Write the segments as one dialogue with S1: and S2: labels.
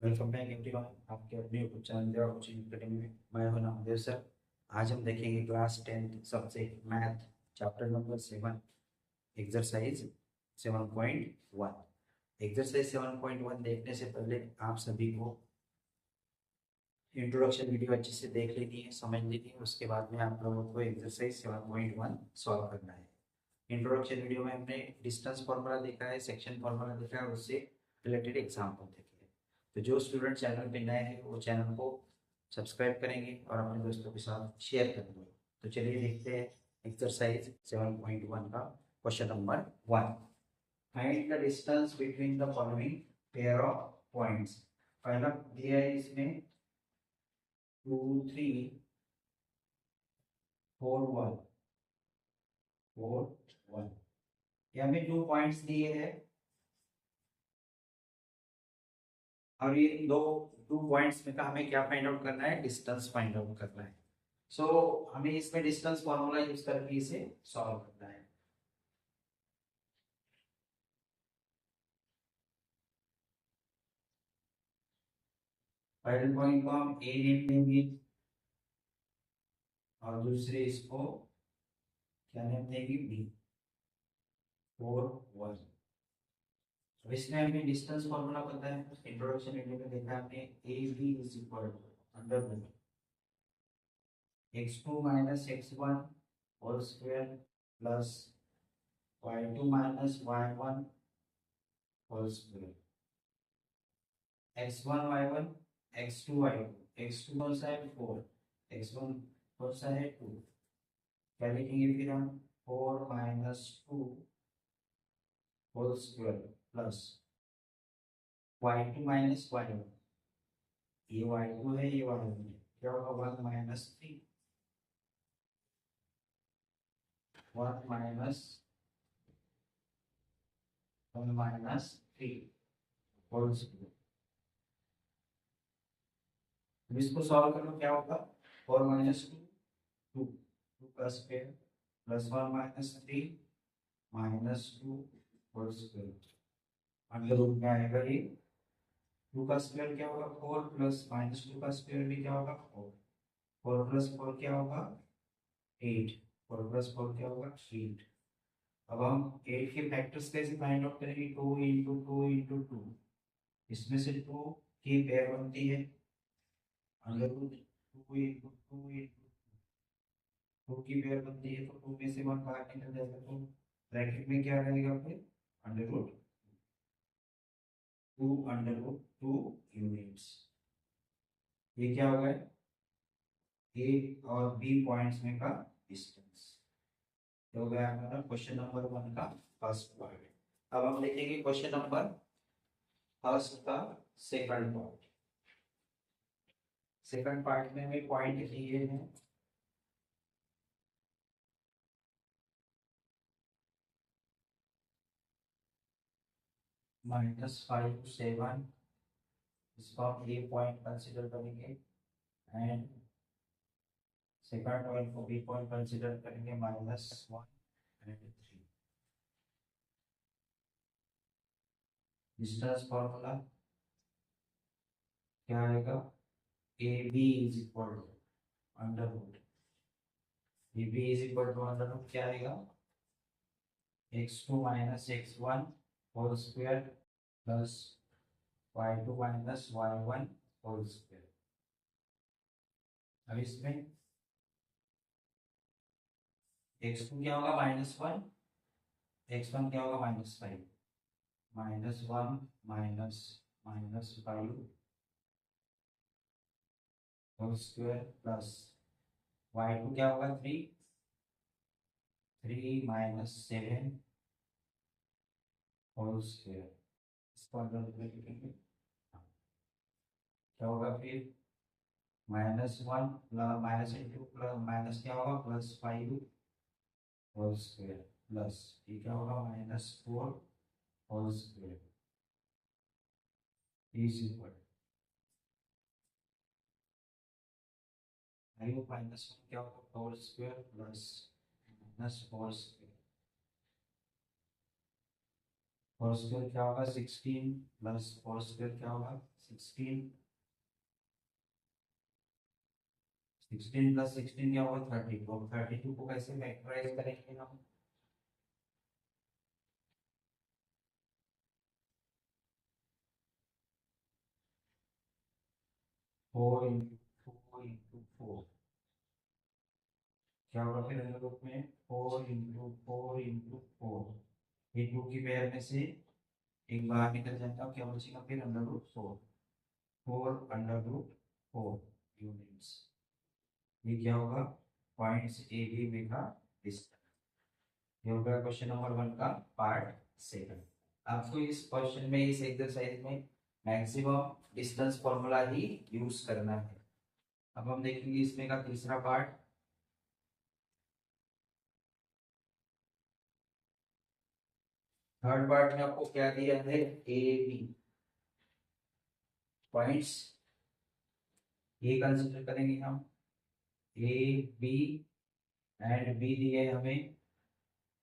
S1: Welcome back everyone, आपके अपने YouTube channel देवा कोचिंग अकेडमी में। मैं हूं नामदेव सर। आज हम देखेंगे class 10 subject math chapter number 7 exercise 7.1। Exercise 7.1 देखने से पहले आप सभी को इंट्रोडक्शन वीडियो अच्छे से देख लेनी है, समझ लेनी है। उसके बाद में आप लोगों को एक्सरसाइज 7.1 सॉल्व करना है। इंट्रोडक्शन वीडियो में हमने डिस्टेंस फॉर्मूला देखा है, सेक्शन फॉर्मूला देखा है, उससे रिलेटेड एग्जाम्पल देखे हैं। तो जो स्टूडेंट चैनल पे नए हैं वो चैनल को सब्सक्राइब करेंगे और अपने दोस्तों के साथ शेयर करेंगे। तो चलिए देखते हैं एक्सरसाइज 7.1 का question number 1। Find the distance between the following pair of points. पहला दिया है इसमें 2 3 4 1 4 1। ये हमें 2 पॉइंट्स दिए हैं और ये दो 2 पॉइंट्स में का हमें क्या फाइंड आउट करना है, डिस्टेंस फाइंड आउट करना है। सो हमें इसमें डिस्टेंस फॉर्मूला यूज करके इसे सॉल्व करना है। पहले पॉइंट को हम ए नेम देंगे और दूसरे इसको क्या नेम देंगे, बी। 4 1। तो इसमें हमें डिस्टेंस फॉर्मूला पता है, इंट्रोडक्शन वीडियो में देखा हमने। A B is equal to under root x2 minus x1 whole square plus y2 minus y1 whole square. x1 y1 x2 y2, x2 कौन सा है 4, x1 कौन सा है 2। क्या लिखेंगे फिर हम 4 minus 2 whole square plus y2 minus y1। ये y2 है, ये y1 है, क्या होगा 1 minus 3, 1 minus 1 minus 3 whole square. अब इसको सॉल्व करो, क्या होगा 4 माइनस 2 2 2 का square plus 1 minus 3 minus 2 whole square. Under root में आएगा ये 2 का स्क्वायर क्या होगा 4 प्लस माइनस 2 का स्क्वायर भी क्या होगा 4। 4 प्लस 4 क्या होगा 8। 4 प्लस 4 क्या होगा 8। अब हम 8 के फैक्टर्स कैसे फाइंड आउट करेंगे, 2 इंटू 2 इंटू 2। इसमें से 2 की पेयर बनती है अंडर रूट 2 इंटू 2 इंटू 2 की पेयर बनती है, तो 2 में से 1 बाहर निकल जाएगा, तो ब्रैकेट में क्या रहेगा फिर under root 2 under root 2 units. ये क्या होगा ए और बी पॉइंट्स में का डिस्टेंस। तो हो गया हमारा क्वेश्चन नंबर 1 का फर्स्ट पार्ट। अब हम देखेंगे क्वेश्चन नंबर फर्स्ट का सेकंड पार्ट। सेकंड पार्ट में हमें पॉइंट दिए हैं -5 7। इसको हम ए पॉइंट कंसीडर करेंगे एंड सेकंड पॉइंट को बी पॉइंट कंसीडर करेंगे -1 एंड 3। डिस्टेंस फॉर्मूला क्या आएगा, A B is equal to under root A B is equal to under root क्या आएगा x2 minus x1 whole square plus y2 minus y1 whole square. अब इसमें x2 क्या होगा -1, x1 क्या होगा -5, -1 minus -5 whole square plus y2 क्या होगा 3 3 माइनस 7 होल स्क्वायर। इसको अंदर लिखेंगे, क्या होगा फिर -1 माइनस इंटू प्लस माइनस क्या होगा +5 होल स्क्वायर प्लस ये क्या होगा -4 होल स्क्वायर इज इक्वल -1 क्या होगा whole square plus -4 square four square क्या होगा 16 प्लस फोर स्क्वायर क्या होगा 16, 16 प्लस 16 क्या होगा 32। 32 को कैसे फैक्टराइज करेंगे हम? Four into four into four क्या होगा फिर अंडर रूट में? फोर इंटू फोर, ये टू की पेयर में से एक बाहर निकल जाएगा, क्या बचेगा फिर? Under root four. Four under root four units. ये क्या होगा? पॉइंट्स ए बी में का डिस्टेंस। ये होगा क्वेश्चन नंबर 1 का पार्ट सेकंड। आपको इस क्वेश्चन में, इस एक्सरसाइज में मैक्सिमम डिस्टेंस फॉर्मूला ही यूज करना है। अब हम देखेंगे इसमें का तीसरा पार्ट। थर्ड पार्ट में आपको क्या दिया है? ए बी पॉइंट्स, ये कंसीडर करेंगे हम। ए बी एंड बी दिए हमें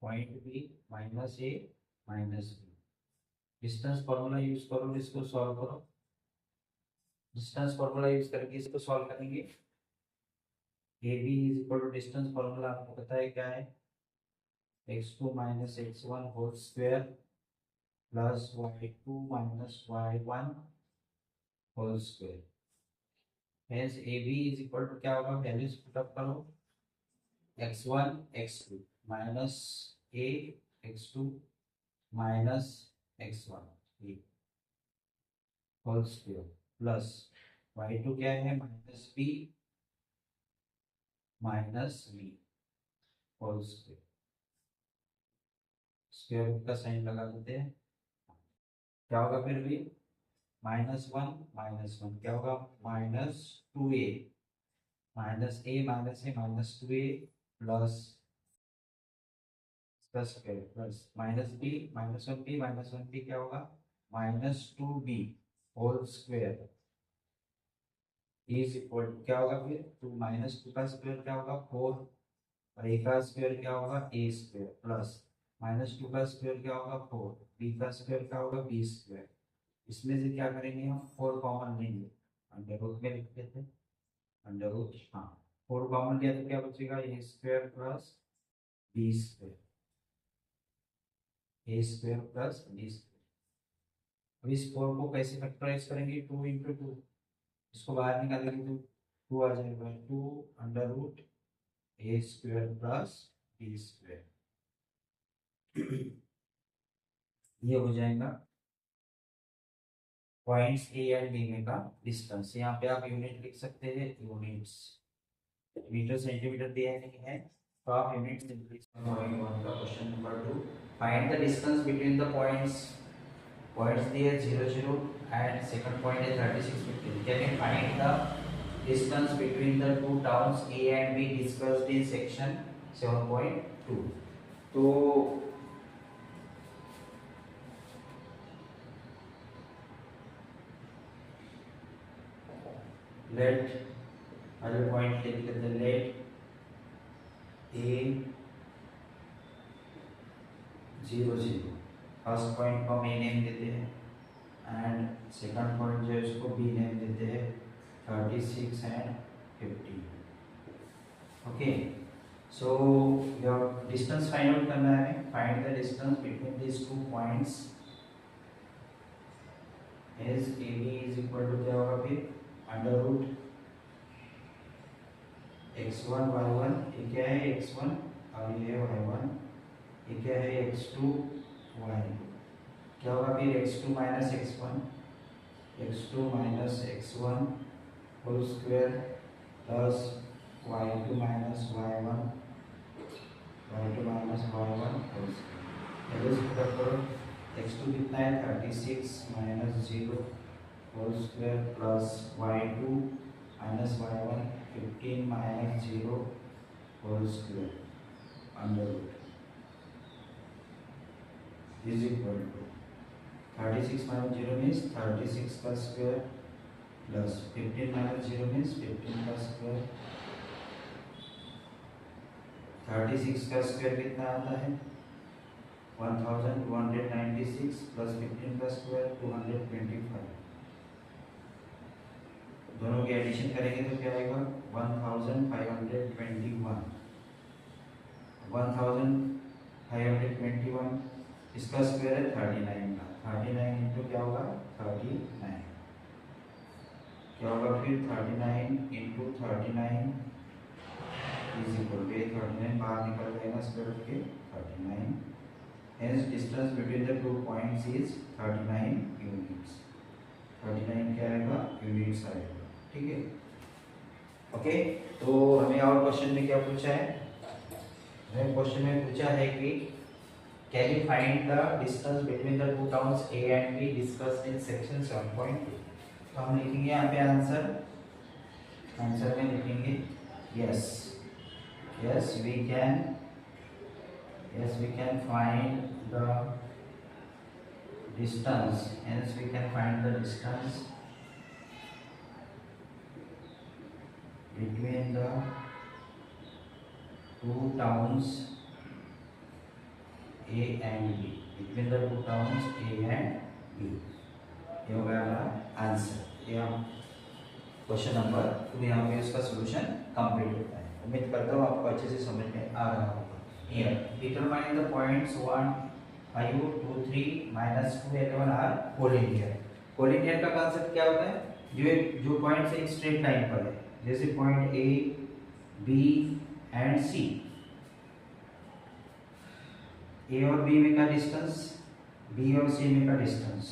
S1: point B minus A minus B. Distance formula use करो, इसको सॉल्व करो। डिस्टेंस फॉर्मूला यूज करके इसको सॉल्व करेंगे। A B is equal to distance formula आपको पता है क्या है? x2 minus x1 whole square plus y2 minus y1 whole square. Hence A B is equal to क्या होगा? वैल्यूज पुटअप करो। x1 x2 minus a x2 minus x1 ये whole square plus y2 क्या है? Minus b minus b whole square. Square root का sign लगा देते हैं। क्या होगा फिर भी? -1 क्या होगा? -2a minus A -2a plus square plus -1b क्या होगा? -2b whole square is equal to क्या होगा फिर? -2 का स्क्वायर क्या होगा? 4 और a का स्क्वायर क्या होगा? a स्क्वायर प्लस -2 का स्क्वायर क्या होगा? 4, b का स्क्वायर क्या होगा? b square. इसमें से क्या करेंगे हम? 4 कॉमन लेंगे, अंडर रूट में लिख देते हैं। अंडर रूट, हाँ 4 कॉमन लिया तो क्या बचेगा? ए square plus B square, A square plus B square. अब इस 4 को कैसे फैक्टराइज करेंगे? 2 इंटू 2, इसको बाहर निकालेंगे तो 2 आ जाएगा। 2 अंडर रूट ए स्क्वायर प्लस बी स्क्वायर, ये हो जाएगा पॉइंट्स ए एंड बी में का डिस्टेंस। यहाँ पे आप यूनिट लिख सकते हैं, यूनिट्स मीटर सेंटीमीटर दिया नहीं है तो आप यूनिट लिख सकते हैं। Question number 2, find the distance between the points. Points दिए 0 0 एंड सेकंड पॉइंट है 36 15। Can you find the distance between the two towns A and be discussed in section 7.2। तो लेट पहले पॉइंट लिख लेते हैं। लेट ए 0 0, फर्स्ट पॉइंट को हम a name देते हैं एंड सेकंड पॉइंट जो है उसको बी नेम देते हैं 36 and 15। Okay, so your distance find out करना है। Find the distance between this two points is A B is equal to क्या होगा फिर? अंडर रूट x1 y1, ये क्या है? x1 और ये है y1, ये क्या है? x2 y। क्या होगा फिर? x2 minus x1, x2 minus x1 whole square plus y2 minus y1, y2 minus y1 whole square. Average put करो। x2 कितना है? 36 minus 0 whole square plus y2 minus y1 15 minus 0 whole square under root is equal to 36 minus 0 means 36 का square plus 15 minus 0 means 15 का square. 36 का square कितना आता है? 1296 plus 15 का स्क्वायर 225। दोनों की एडिशन करेंगे तो क्या आएगा 1521। 1521 इसका स्क्वायर है 39 का। 39 इंटू क्या होगा 39, क्या होगा फिर 39 इंटू 39 इज इक्वल टू 39 बाहर निकल जाएगा स्क्वायर रूट के 39। Hence distance between the two points is 39 units। 39 क्या आएगा यूनिट्स आएगा। ठीक है ओके। तो हमें और क्वेश्चन में क्या पूछा है, हमें क्वेश्चन में पूछा है कि can you find the distance between the two towns A and be discussed in section 7.2। तो हम लिखेंगे यहाँ पे आंसर में लिखेंगे yes we can find the distance, hence we can find the distance between the two towns A and B, between the two towns A and B। ये हो गया हमारा आंसर। ये हम क्वेश्चन नंबर 2 यहाँ पे इसका सॉल्यूशन कंप्लीट होता है। उम्मीद करता हूँ आपको अच्छे से समझ में आ रहा होगा। Here determine the points 1 5 2 3 -2 11 are collinear. Collinear का कांसेप्ट क्या होता है, जो पॉइंट्स एक स्ट्रेट लाइन पर है, जैसे पॉइंट ए बी एंड सी। ए और बी में का डिस्टेंस, बी और सी में का डिस्टेंस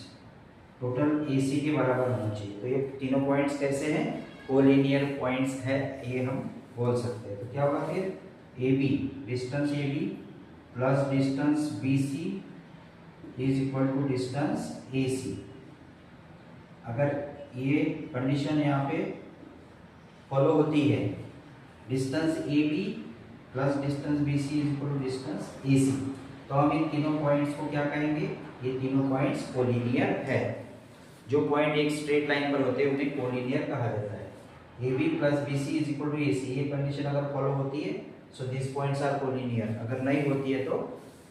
S1: टोटल ए सी के बराबर होना चाहिए। तो ये तीनों पॉइंट्स कैसे हैं, कोलिनियर पॉइंट्स है, ये हम बोल सकते हैं। तो क्या होगा फिर A B, distance A B plus distance B C is equal to distance A C. अगर ये कंडीशन यहाँ पे फॉलो होती है, distance A B plus distance B C is equal to distance A C, तो हम इन तीनों पॉइंट्स को क्या कहेंगे, ये तीनों पॉइंट्स कोलिनियर है। जो पॉइंट एक स्ट्रेट लाइन पर होते हैं उन्हें कोलिनियर कहा जाता है। A B plus B C is equal to A C, ये कंडीशन अगर फॉलो होती है so this points are collinear, अगर नहीं होती है तो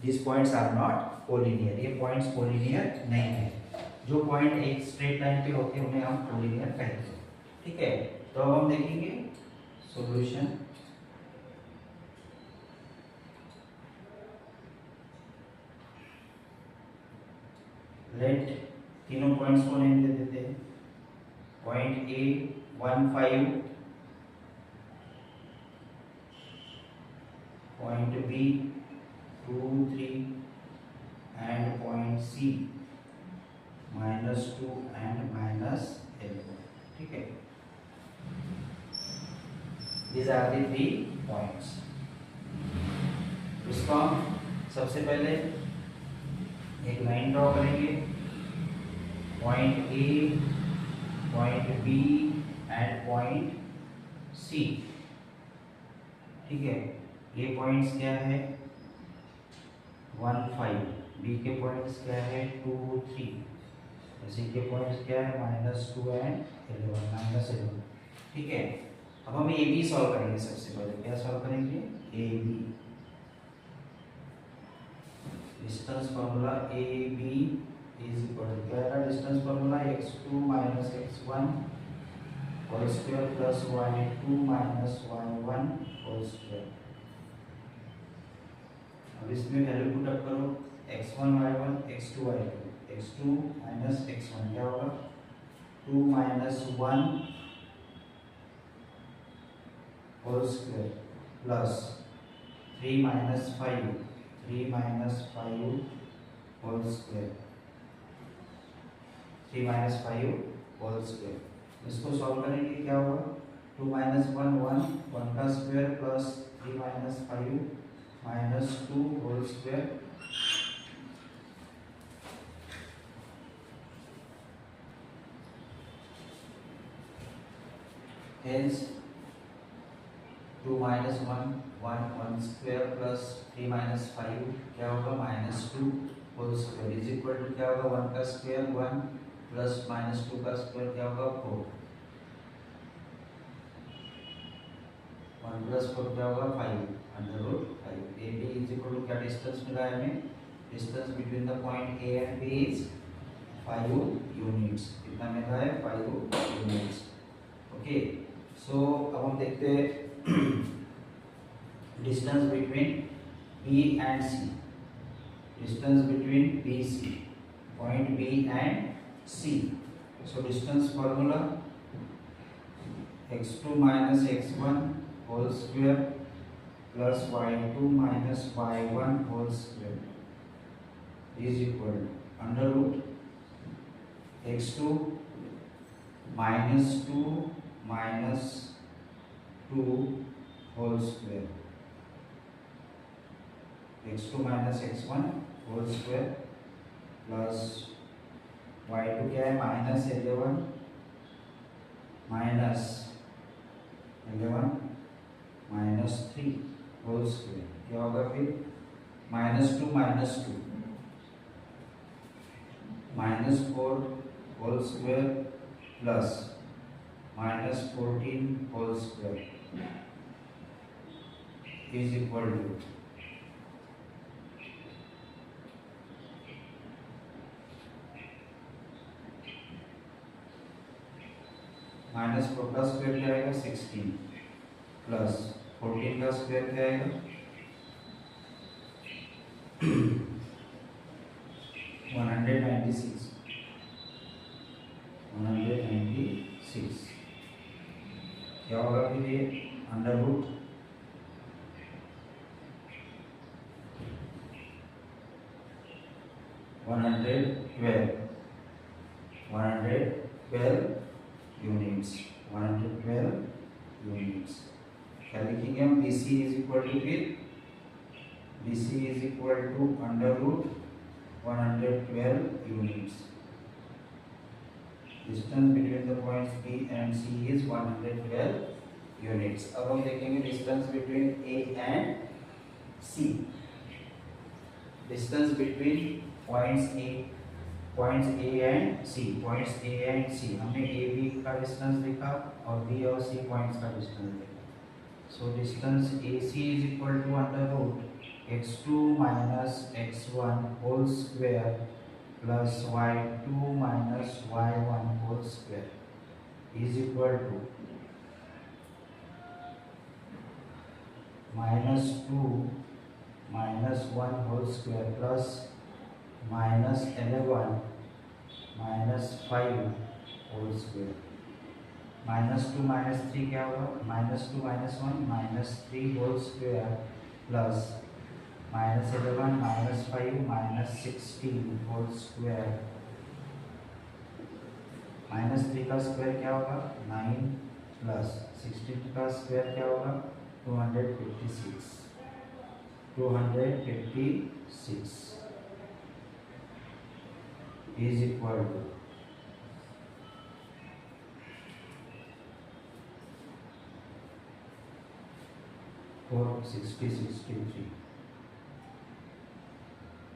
S1: this points are not collinear. ये पॉइंट्स कोलिनियर नहीं है। जो पॉइंट एक स्ट्रेट लाइन पे होते हैं उन्हें हम कोलिनियर कहते हैं। ठीक है, तो अब हम देखेंगे सॉल्यूशन। लेट तीनों पॉइंट्स को नेम दे देते हैं। Point A 1 5, point B 2 3 and point C -2 and -11। ठीक है, these are the 3 points। इसको हम सबसे पहले एक लाइन ड्रॉ करेंगे, point A, point B and point C। ठीक है, ये पॉइंट्स क्या है 1 5, बी के पॉइंट्स क्या है 2 3, सी के पॉइंट्स क्या है -2 एंड 11। ठीक है, अब हम ए बी सॉल्व करेंगे। सबसे पहले क्या सॉल्व करेंगे, A B. Distance formula A B is equal to क्या है, distance formula x2 - x1 whole square plus y2 - y1 whole square. अब इसमें वैल्यू पुट अप करो, x1 y1 x2 y2, x2 - x1 क्या होगा 2 - 1 whole square plus 3 - 5 whole square, 3 - 5 whole square. इसको solve करेंगे क्या होगा 2 - 1 1 का square plus 3 - 5 -2 whole square. Hence 2 - 1 1 square plus 3 - 5 क्या होगा -2 whole square is equal to क्या होगा 1 का स्क्वायर 1 प्लस -2 का स्क्वायर क्या होगा 4, 1 + 4 क्या होगा 5 √5। A B is equal to क्या डिस्टेंस मिला है हमें, distance between the point A and B is 5 units. कितना मिला है? 5 यूनिट्स। ओके, सो अब हम देखते हैं distance between B and C. Distance between B C, point B and C. So distance formula x2 minus x1 whole square plus y2 minus y1 whole square is equal to under root x2 minus 2 minus 2 whole square, x2 minus x1 whole square plus y2 क्या है? minus 11 minus 11 minus 3 whole square, क्या होगा फिर? -2 -2 -4 whole square plus -14 whole square is equal to -4 का square क्या आएगा? 16 plus 14 का square क्या आएगा? 196 क्या होगा फिर ये? Under root 112 units. 112 यूनिट्स। क्या लिखेंगे हम? B C is equal to फिर B C is equal to under root 112 units. Distance between the points B and C is 112 units. अब हम देखेंगे distance between A and C. Distance between points A and C. Points A and C, हमने A B का distance देखा और B और सी points का distance देखा। So distance A C is equal to under root x2 minus x1 whole square plus y2 minus y1 whole square is equal to -2 minus 1 whole square plus -11 minus 5 whole square। -2 -3 क्या होगा? -2 -1 -3 whole square plus -11 -5 -16 whole square। -3 का square क्या होगा? 9 plus 16 का square क्या होगा? 256 is equal to 63।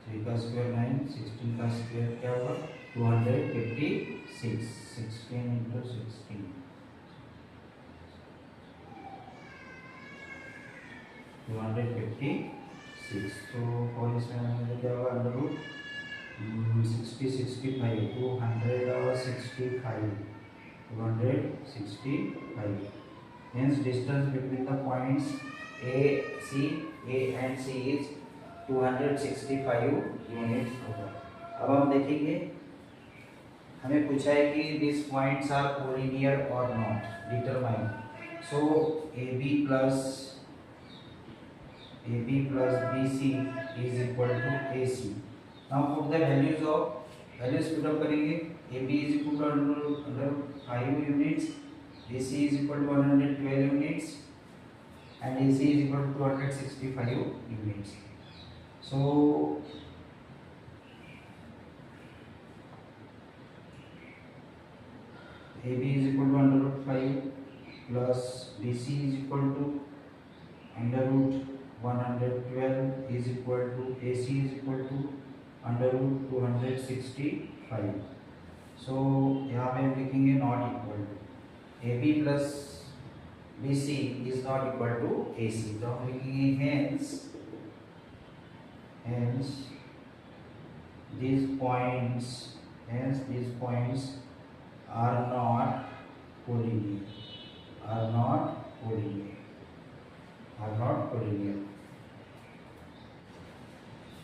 S1: 3 का square 9, 16 का स्क्वायर क्या होगा? 256। 16 into 16 256। तो और इसमें हमें क्या होगा? Under root 60 65 265 hence distance between the points A and C is 265 units होगा। अब हम देखेंगे, हमें पूछा है कि दिस पॉइंट्स आर कोलिनियर और not, determine. So AB plus BC is equal to AC। Now put the values put up करेंगे। AB is equal to under 5 units, BC is equal to 112 units and AC is equal to 265 units। So AB is equal to under root 5 plus BC is equal to under root 112 is equal to AC is equal to under root 265। So यहाँ पे हम लिखेंगे not equal to AB plus BC is not equal to AC। तो हम लिखेंगे hence these points, hence these points are not collinear, are not collinear, are not collinear.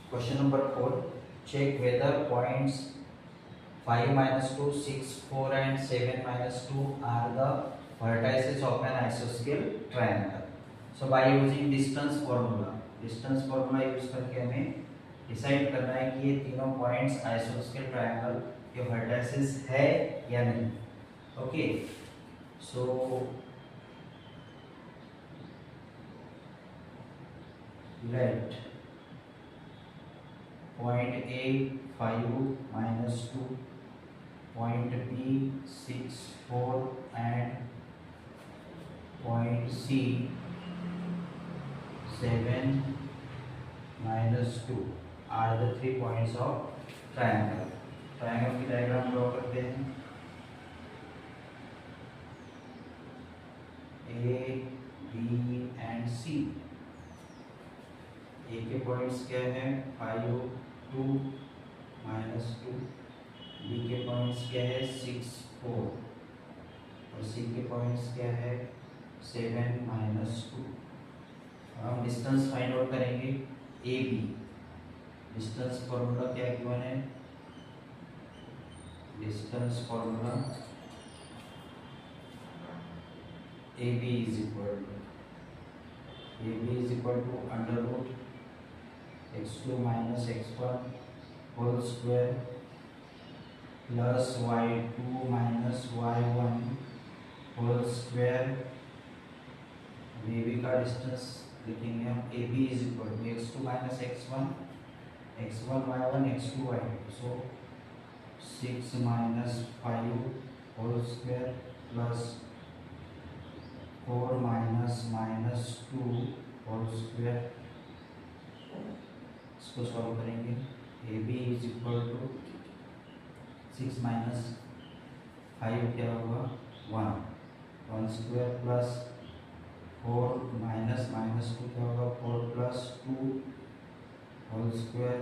S1: Question number 4. Check whether points 5 minus 2, 6, 4 and 7 minus 2 are the vertices of an isosceles triangle. So by using distance formula use करके हमें decide करना है कि ये तीनों points आइसोस्केल triangle के vertices है या नहीं. Okay, so let point A 5 minus 2, point B 6 4 and point C 7 minus 2 are the 3 points of triangle. Triangle की डायग्राम ड्रॉ करते हैं. A, B and C. A के पॉइंट्स क्या है? 5 2 minus 2. B के पॉइंट्स क्या है? 6 4 और C के पॉइंट्स क्या है? 7 minus 2. हम डिस्टेंस फाइंड आउट करेंगे. ए बी डिस्टेंस फॉर्मूला क्या गिवन है? Distance formula A B is equal to under root x2 minus x1 whole square plus y2 minus y1 whole square. AB का distance लिखेंगे हम. AB is equal to x2 minus x1 x1 y1 x2 y2. So 6 minus 5 whole square plus 4 minus 2 whole square. इसको solve करेंगे. A B is equal to 6 minus 5 क्या होगा? 1 square plus 4 minus 2 क्या होगा? 4 plus 2 whole square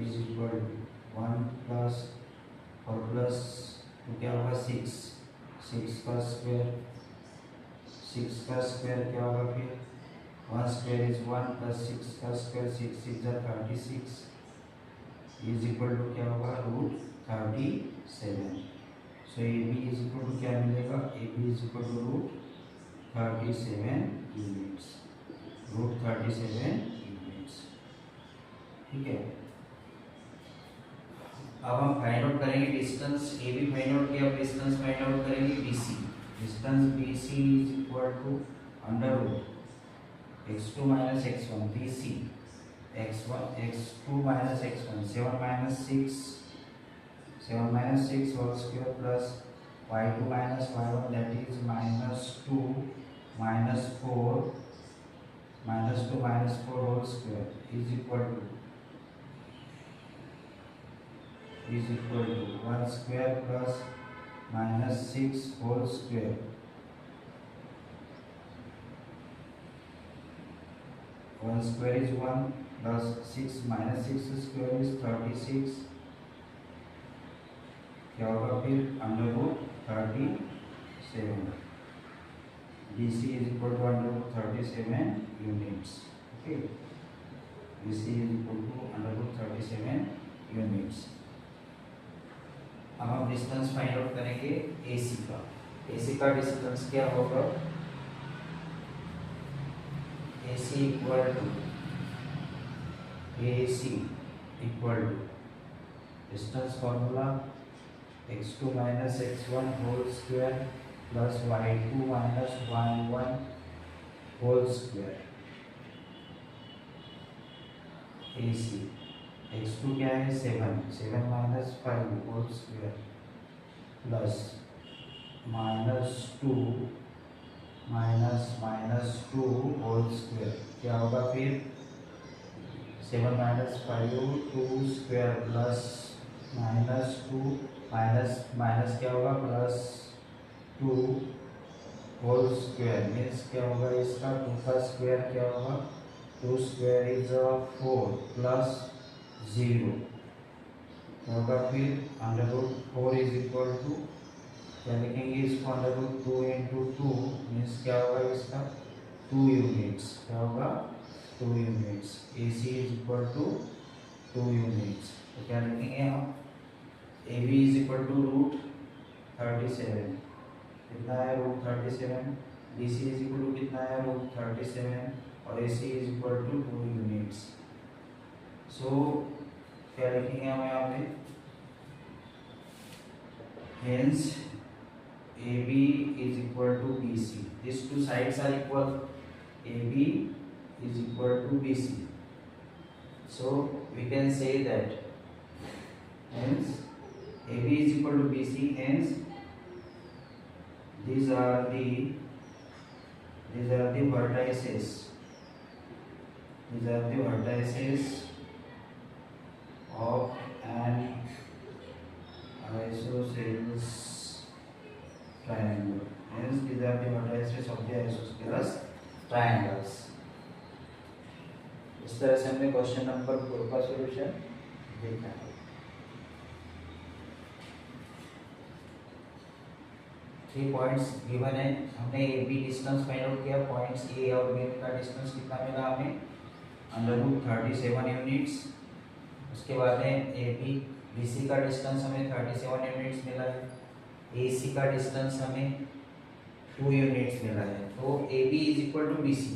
S1: is equal to 1 plus 4 plus 2 क्या होगा? 6 का square क्या होगा? फिर 1 square is 1 plus 6 का square 6 is 36 is equal to क्या होगा? Root 37. So A B is equal to क्या मिलेगा? A B is equal to root 37 units. Root 37 units. ठीक है. अब हम फाइंड आउट करेंगे distance. A B find out किया, डिस्टेंस फाइंड आउट करेंगे B C. Distance B C is equal to under root x2 minus x1 BC x2 minus x1 7 minus 6 whole square plus y2 minus y1 that is minus 2 minus 4 whole square is equal to 1 square plus minus 6 whole square. 1 square is 1 plus 6 minus 6 square is 36. क्या होगा फिर? Under root 37. BC is equal to under root 37 units. Okay, BC is equal to under root 37 units. अब हम distance find out करेंगे AC का. AC का distance क्या होगा? AC equal to distance formula x2 minus x1 whole square plus y2 minus y1 whole square. AC x2 क्या है? 7 minus 5 whole square plus minus 2 minus 2 whole square. क्या होगा फिर? 7 minus 5 2 square plus minus 2 minus क्या होगा? plus 2 whole square means क्या होगा? इसका 2 का स्क्वायर क्या होगा? 2 स्क्वायर इज 4 प्लस 0 होगा। फिर under root 4 is equal to क्या लिखेंगे इसको, अंडर रूट 2 इंटू 2 मीन्स क्या होगा इसका 2 यूनिट्स, क्या होगा 2 units. A C is equal to 2 units. तो क्या लिखेंगे हम, A B is equal to root 37, कितना है root 37, B C is equal to कितना है रूट 37 और A C is equal to 2 units. So क्या लिखेंगे हम यहाँ पे, hence AB is equal to BC. These two sides are equal. AB is equal to BC. So we can say that hence AB is equal to BC. Hence these are the vertices. These are the vertices of an isosceles triangle. Hence these are the vertices of the isosceles triangles. इस तरह से हमने question number 4 का solution देखा है। 3 points given है, हमने A B distance find out किया। पॉइंट्स ए और बी का डिस्टेंस कितना मिला हमें, अंडर रूट 37 यूनिट्स। उसके बाद में ए बी बी सी का डिस्टेंस हमें 37 यूनिट्स मिला है। ए सी का डिस्टेंस हमें 2 यूनिट्स मिला है। तो A B is equal to B C,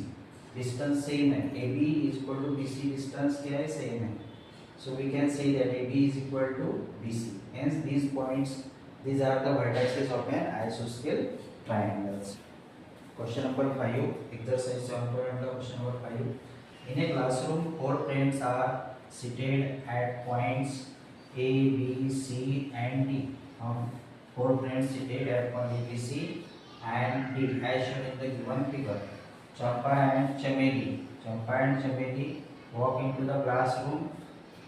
S1: distance same है। A B is equal to B C, distance क्या है, सेम है। So we can say that A B is equal to B C. Hence these points, these are the vertices of an isosceles triangles. Question number 5, exercise 7.1 question number 5. In a classroom, 4 friends are seated at points A, B, C and D. 4 friends seated at point A, B, C and D as shown in the given figure. Champa and Chameli walk into the classroom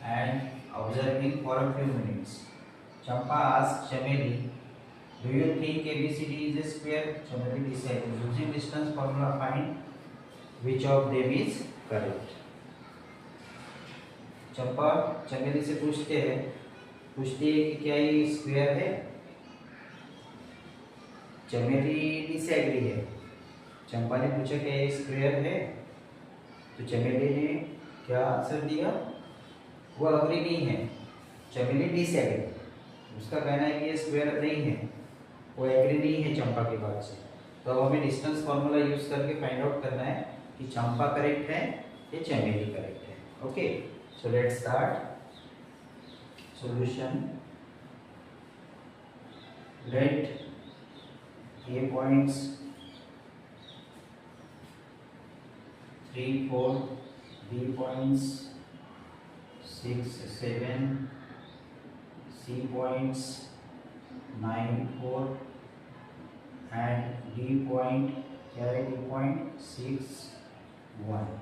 S1: and observing for a few minutes. Champa asks Chameli, "Do you think ABCD is a square?" Chameli decides, using distance formula find which of them is correct. चंपा चमेली से पूछती है कि क्या ये square है। चमेली disagree है। चंपा ने पूछा क्या ये स्क्वायर है, तो चमेली ने क्या आंसर दिया, वो अग्री नहीं है। चमेली डिसएग्री, उसका कहना है कि ये स्क्वायर नहीं है, वो एग्री नहीं है चंपा की बात से। तो अब हमें डिस्टेंस फार्मूला यूज करके फाइंड आउट करना है कि चंपा करेक्ट है या चमेली करेक्ट है। Okay, so let's start solution. Let A points 3, 4, B points 6, 7, C points 9, 4 and D point क्या है, D point 6, 1।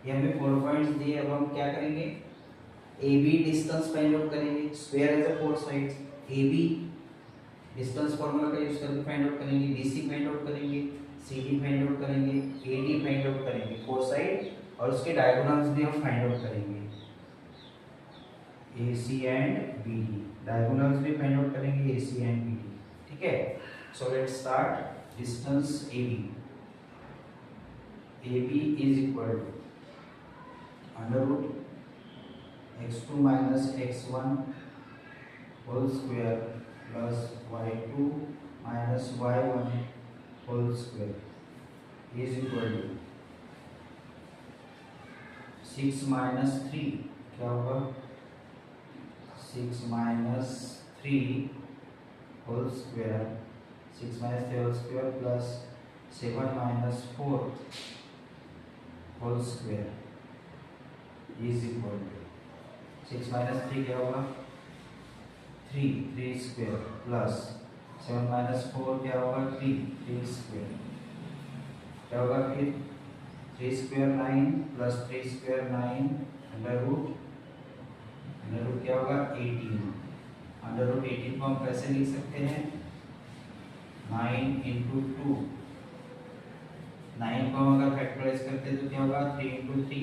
S1: ये हमें 4 पॉइंट्स दिए। अब हम क्या करेंगे, A B distance find out करेंगे। Square has 4 sides, A B distance formula का यूज करके फाइंड आउट करेंगे, बी सी फाइंड आउट करेंगे, सी डी फाइंड आउट करेंगे, ए डी फाइंड आउट करेंगे 4 साइड, और उसके डायगोनल्स भी हम फाइंड आउट करेंगे, A C and B D. Diagonals भी फाइंड आउट करेंगे, A C and B D. ठीक है, so let's start. Distance A B is equal to under root x2 minus x1 whole square plus y2 minus y1 whole square is equal to 6 minus 3, क्या होगा 6 minus 3 whole square, 6 minus 3 whole square plus 7 minus 4 whole square is equal to 6 minus 3 क्या होगा 3 square plus 7 minus 4 क्या होगा 3 square, क्या होगा फिर 3 square 9 plus 3 square 9 under root क्या होगा 18। अंडर रूट 18 को हम कैसे लिख सकते हैं, 9 इंटू 2 9 को हम अगर फैक्टराइज करते हैं तो क्या होगा 3 इंटू 3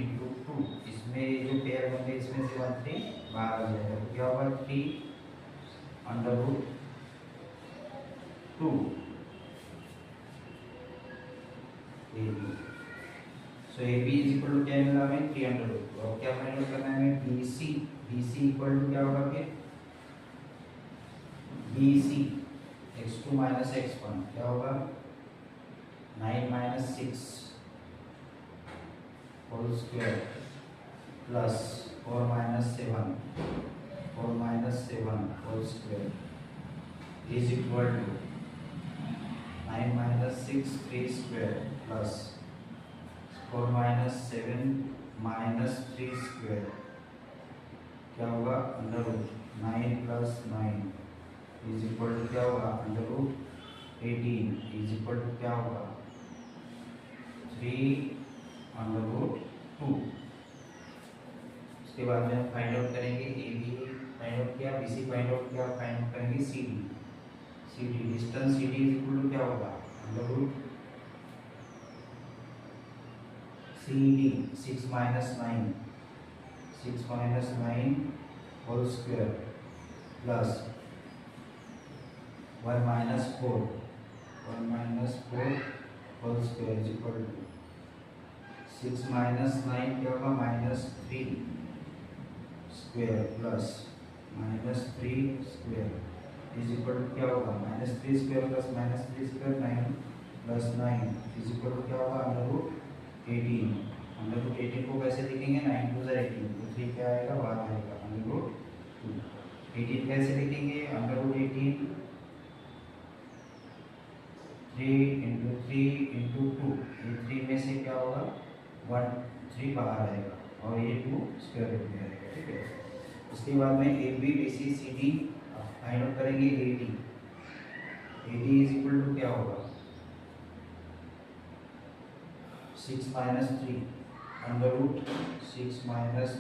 S1: इंटू 2, इसमें जो पेयर बन गए इसमें से 1 3 बाहर आ जाएगा तो क्या होगा 3 under root 2 AB। So AB is equal to क्या मिला हमें 3 अंडर रूट 2। अब क्या फाइंड आउट करना है हमें BC इक्वल टू क्या होगा फिर BC x2 माइनस x1 क्या होगा 9 minus 6 whole square plus 4 minus 7 whole square is equal to 9 minus 6 3 square plus 4 minus 7 minus 3 square क्या होगा under root 9 plus 9 is equal to क्या होगा under root 18 is equal to क्या होगा 3 under root 2। उसके बाद में हम फाइंड आउट करेंगे ए बी फाइंड आउट किया, बी सी फाइंड आउट किया, फाइंड आउट करेंगे C D distance C D is equal to क्या होगा under root C D 6 minus 9 whole square plus 1 minus 4 whole square is equal to 6 minus 9 क्या होगा minus 3 square plus minus 3 square is equal to क्या होगा minus 3 square plus minus 3 square 9 plus 9 is equal to क्या होगा under root 18। Under root 18 को कैसे लिखेंगे 9 to 18 तो 3 क्या आएगा बाहर आएगा अंडर रूट 2। 18 कैसे लिखेंगे अंडर रूट 18 3 इंटू 3 इंटू 2 ये 3 में से क्या होगा 1 3 बाहर आएगा और ये 2 स्क्वायर रूट में आएगा। ठीक है, उसके बाद में A B D C C D find out करेंगे। A D is equal to क्या होगा 6 माइनस 3 अंडर रूट 6 माइनस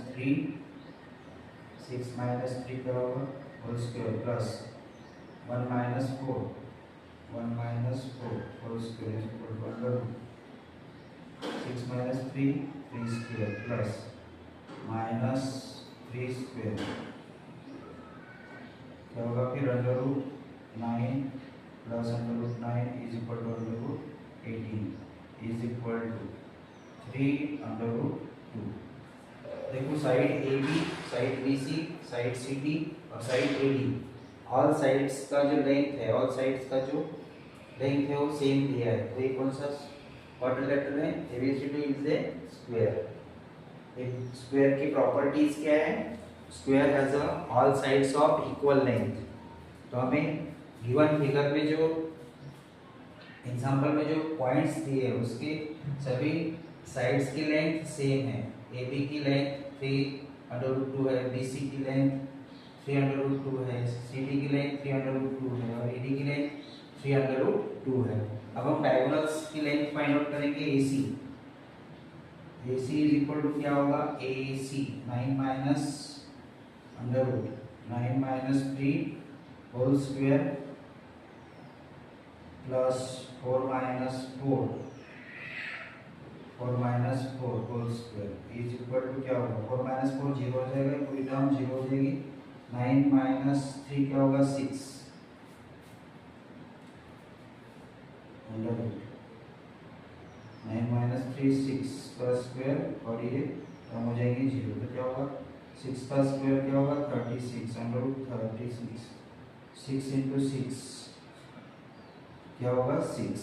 S1: 3 क्या होगा whole square plus 1 minus 4 whole square is equal to under root 6 minus 3 square plus minus 3 square क्या होगा फिर under root 9 plus under root 9 is equal to under root 18 is equal to 3 under root 2। देखो side A B, side B C, side C D और side A D, all sides का जो length है, all sides का जो length है वो same दिया है। तो ये कौन सा क्वाड्रिलेटरल है एबीसीडी इज ए स्क्वायर। एक स्क्वायर की प्रॉपर्टीज क्या है square has a all sides of equal length. तो हमें गिवन फिगर में जो एग्जांपल में जो पॉइंट्स दिए हैं उसके सभी साइड्स की लेंथ सेम है। ए बी की लेंथ 3√2 है, बी सी की लेंथ 3√2 है, सी डी की लेंथ 3√2 है और ए डी की लेंथ 3√2 है। अब हम डायगोनल्स की लेंथ फाइंड आउट करेंगे AC इज इक्वल टू क्या होगा AC 9 minus under root 9 minus 3 whole square plus 4 minus 4 whole square is equal to क्या होगा 4 माइनस 4 जीरो हो जाएगा, पूरी टर्म जीरो हो जाएगी। 9 माइनस 3 क्या होगा 6 अंडर रूट 9 माइनस 3 6 का स्क्वायर और ये टर्म हो जाएगी जीरो। तो क्या होगा 6 का स्क्वायर क्या होगा 36 अंडर रूट 36 6 इंटू 6 क्या होगा 6।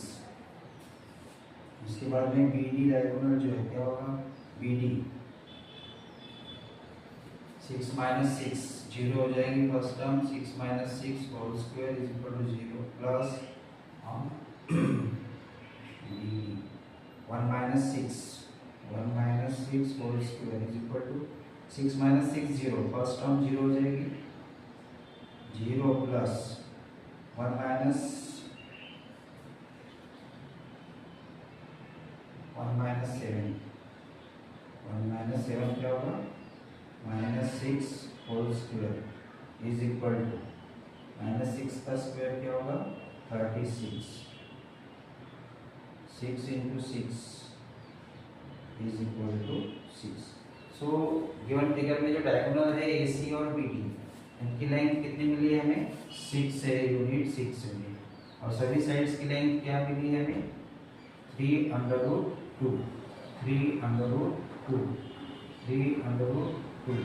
S1: उसके बाद में BD डायगोनल जो है क्या होगा BD 6 माइनस 6 जीरो हो जाएगी first term 6 minus 6 whole square is equal to zero plus 1 minus 6 whole square is equal to 6 minus 6 zero first term zero हो जाएगी जीरो प्लस 1 माइनस 7 क्या होगा -6 whole square is equal to -6 का square क्या होगा 36 6 into 6 is equal to 6। So given figure में जो diagonal है AC और BD इनकी लेंथ कितनी मिली है हमें 6 यूनिट 6 यूनिट और सभी साइड्स की लेंथ क्या मिली है हमें 3 under root 2 3 under root 2 3 under root 2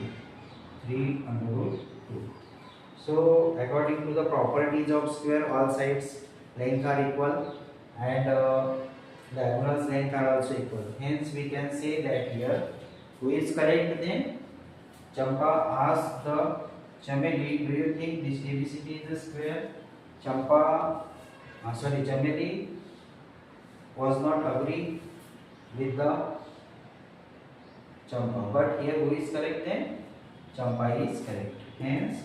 S1: 3 under root 2। So according to the properties of square, all sides length are equal and diagonals length are also equal. Hence we can say that here who is correct then? Champa asked the Chameli, do you think this ABCD is a square? Chameli was not agree with the Champa, but here who is correct then? Champa is correct. Hence,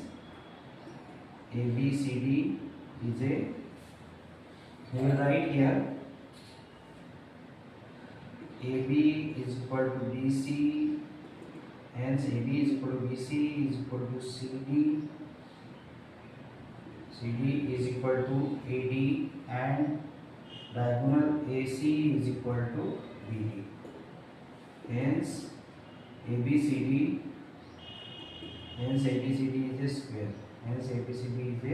S1: ABCD is a, we will write here AB is equal to BC. Hence, AB is equal to BC is equal to CD. CD is equal to AD and diagonal AC is equal to BD. Hence, ABCD. Hence ABCD is a square. Hence ABCD is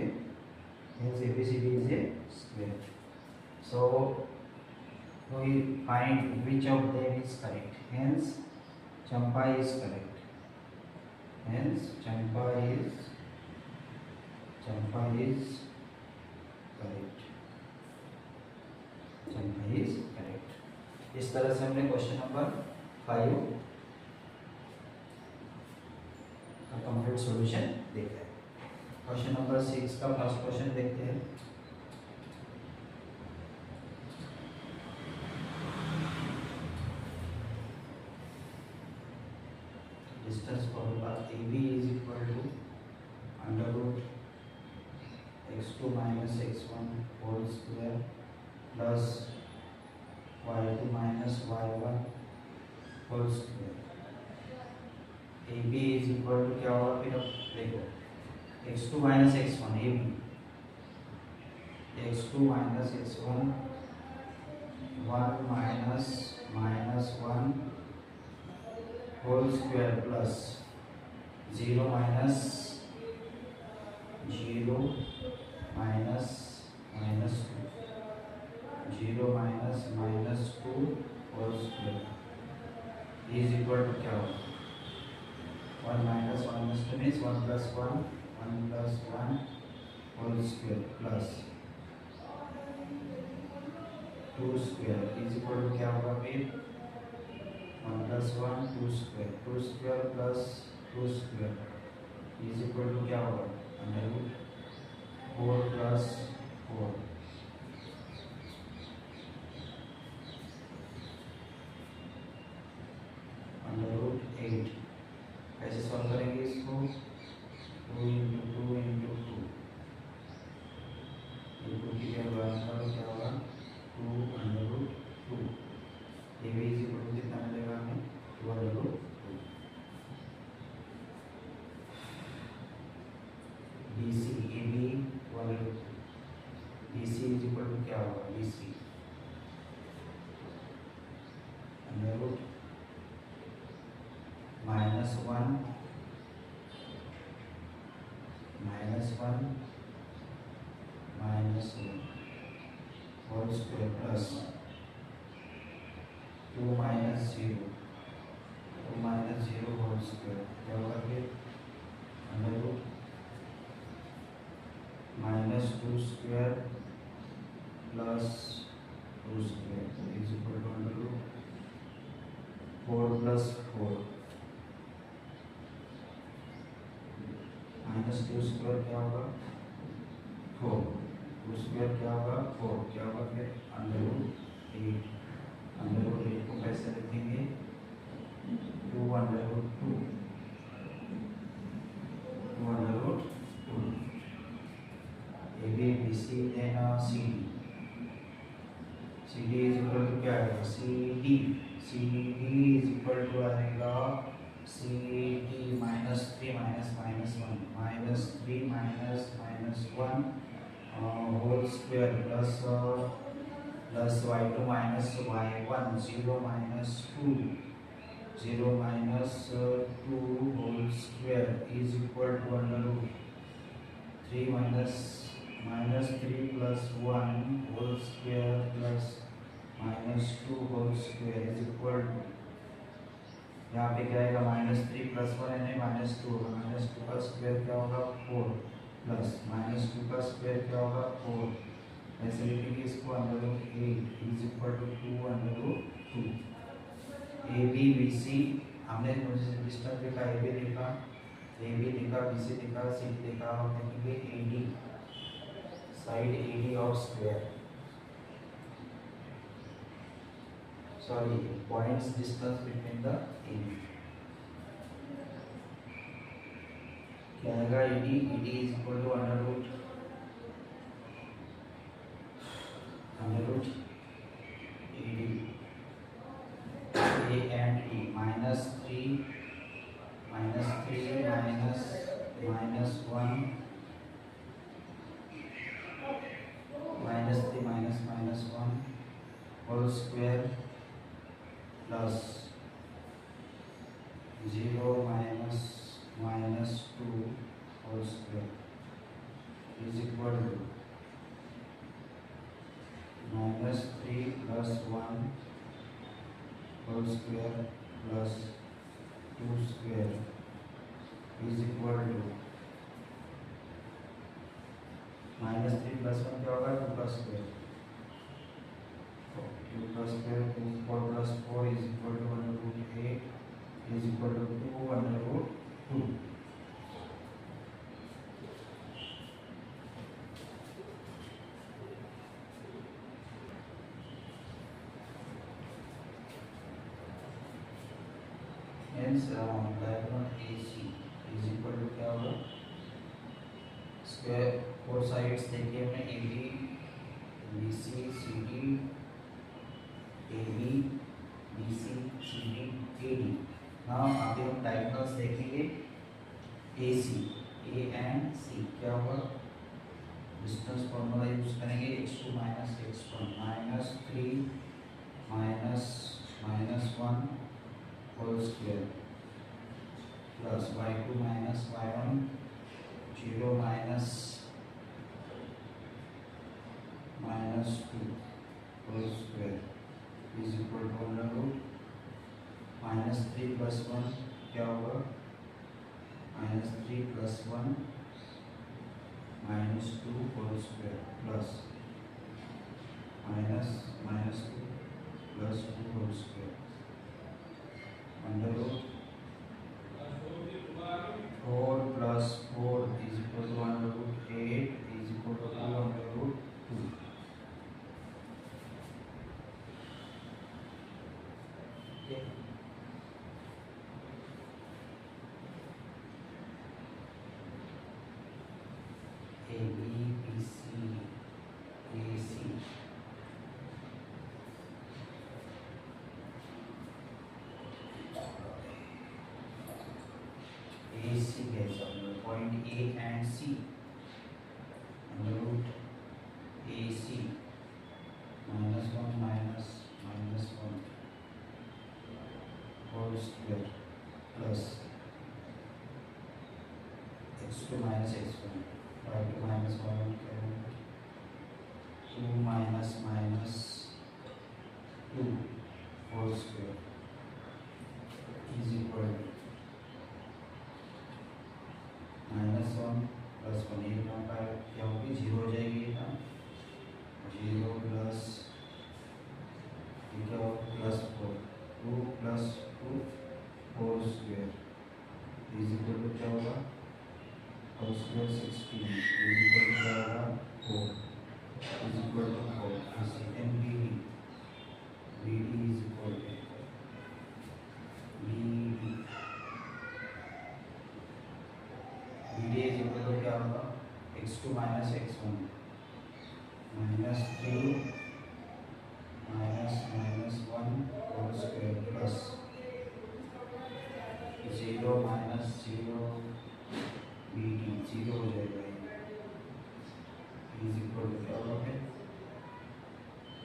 S1: a square. So we find which of them is correct. Hence Champa is correct. Hence Champa is correct. Champa is correct. इस तरह से हमने question number 5 complete solution देखा है। Question number 6 का first question देखते हैं। Distance formula AB is equal to under root x2 minus x1 whole square plus y2 minus y1 whole square. AB is equal to क्या होगा फिर अब देखो x2 minus x1 AB x2 minus x1 1 minus 1 whole square plus 0 minus 0 minus 2 whole square is equal to क्या होगा 1 minus 2 means 1 plus 1 whole square plus 2 square is equal to क्या होगा फिर 1 plus 1 2 square plus 2 square is equal to क्या होगा under root 4 plus 4 under root 8। कैसे solve करेंगे इसको 2 into 2 into 2 ये 2 की जगह क्या होगा 2 under root 2। ये भी इसी को कितना मिलेगा हमें 2 under root 2। BC AB 2 under root 2। BC is equal to क्या होगा BC under root minus 1 whole square plus 2 minus 0 whole square क्या होगा फिर under root minus 2 square plus 2 square is equal to under root 4 plus 4 minus 2 square क्या होगा 4 2 square क्या होगा 4 क्या होगा फिर अंडर रूट 8 को कैसे लिखेंगे 2 under root 2 A B B C then C D is equal to क्या आएगा C D is equal to आएगा CD minus 3 minus minus 1 minus 3 minus minus 1 whole square plus y2 minus y1 0 minus 2 0 minus 2 whole square is equal to under root 3 minus 3 plus 1 whole square plus minus 2 whole square is equal to यहाँ पे क्या आएगा -3 plus 1 है minus two का square क्या होगा 4 plus -2 का square क्या होगा 4 ऐसे लिखेंगे इसको under root 8 is equal to 2 under root 2 A B B C हमने मुझे डिस्टेंस लिखा ए बी लिखा बी सी लिखा सी लिखा और लिखेंगे A D side A D और square sorry points distance between the AB क्या आएगा ED is equal to under root ED A and E minus 3 minus 1 minus 3 minus 1 whole square plus 0 minus 2 whole square is equal to -3 plus 1 whole square plus 2 square is equal to -3 plus 1 क्या होगा 2 का square 2 plus square 2 4 plus 4 is equal to under root 8 is equal to 2 under root 2 hence diagonal AC is equal to क्या होगा square 4 sides देखिए हमने AB BC CD AB BC CD AD now अभी हम diagonals देखेंगे AC A and C क्या होगा distance formula use करेंगे x2 minus x1 -3 minus 1 whole square plus y2 minus y1 0 minus 2 whole square is equal to under root -3 plus 1 क्या होगा -3 plus 1 -2 whole square plus minus 2 plus 2 whole square under root 4 plus 4 is equal to under root 8 is equal to 2 under root 2 A B B C A C AC gets under point A and C under root AC -1 minus 1 whole square plus x2 minus x1 y2 minus y1 2 minus 2 whole square is equal to -1 plus 1 ये term का क्या होगी 0 हो जाएगी ये term 0 plus ये क्या होगा plus 4 2 plus 2 whole square is equal to क्या होगा whole square 16 is equal to क्या होगा 4 is equal to 4 and BD is equal to BD is equal to क्या होगा x2 minus x1 -3 minus 1 whole square plus minus zero B D zero हो जाएगा, is equal to क्या होगा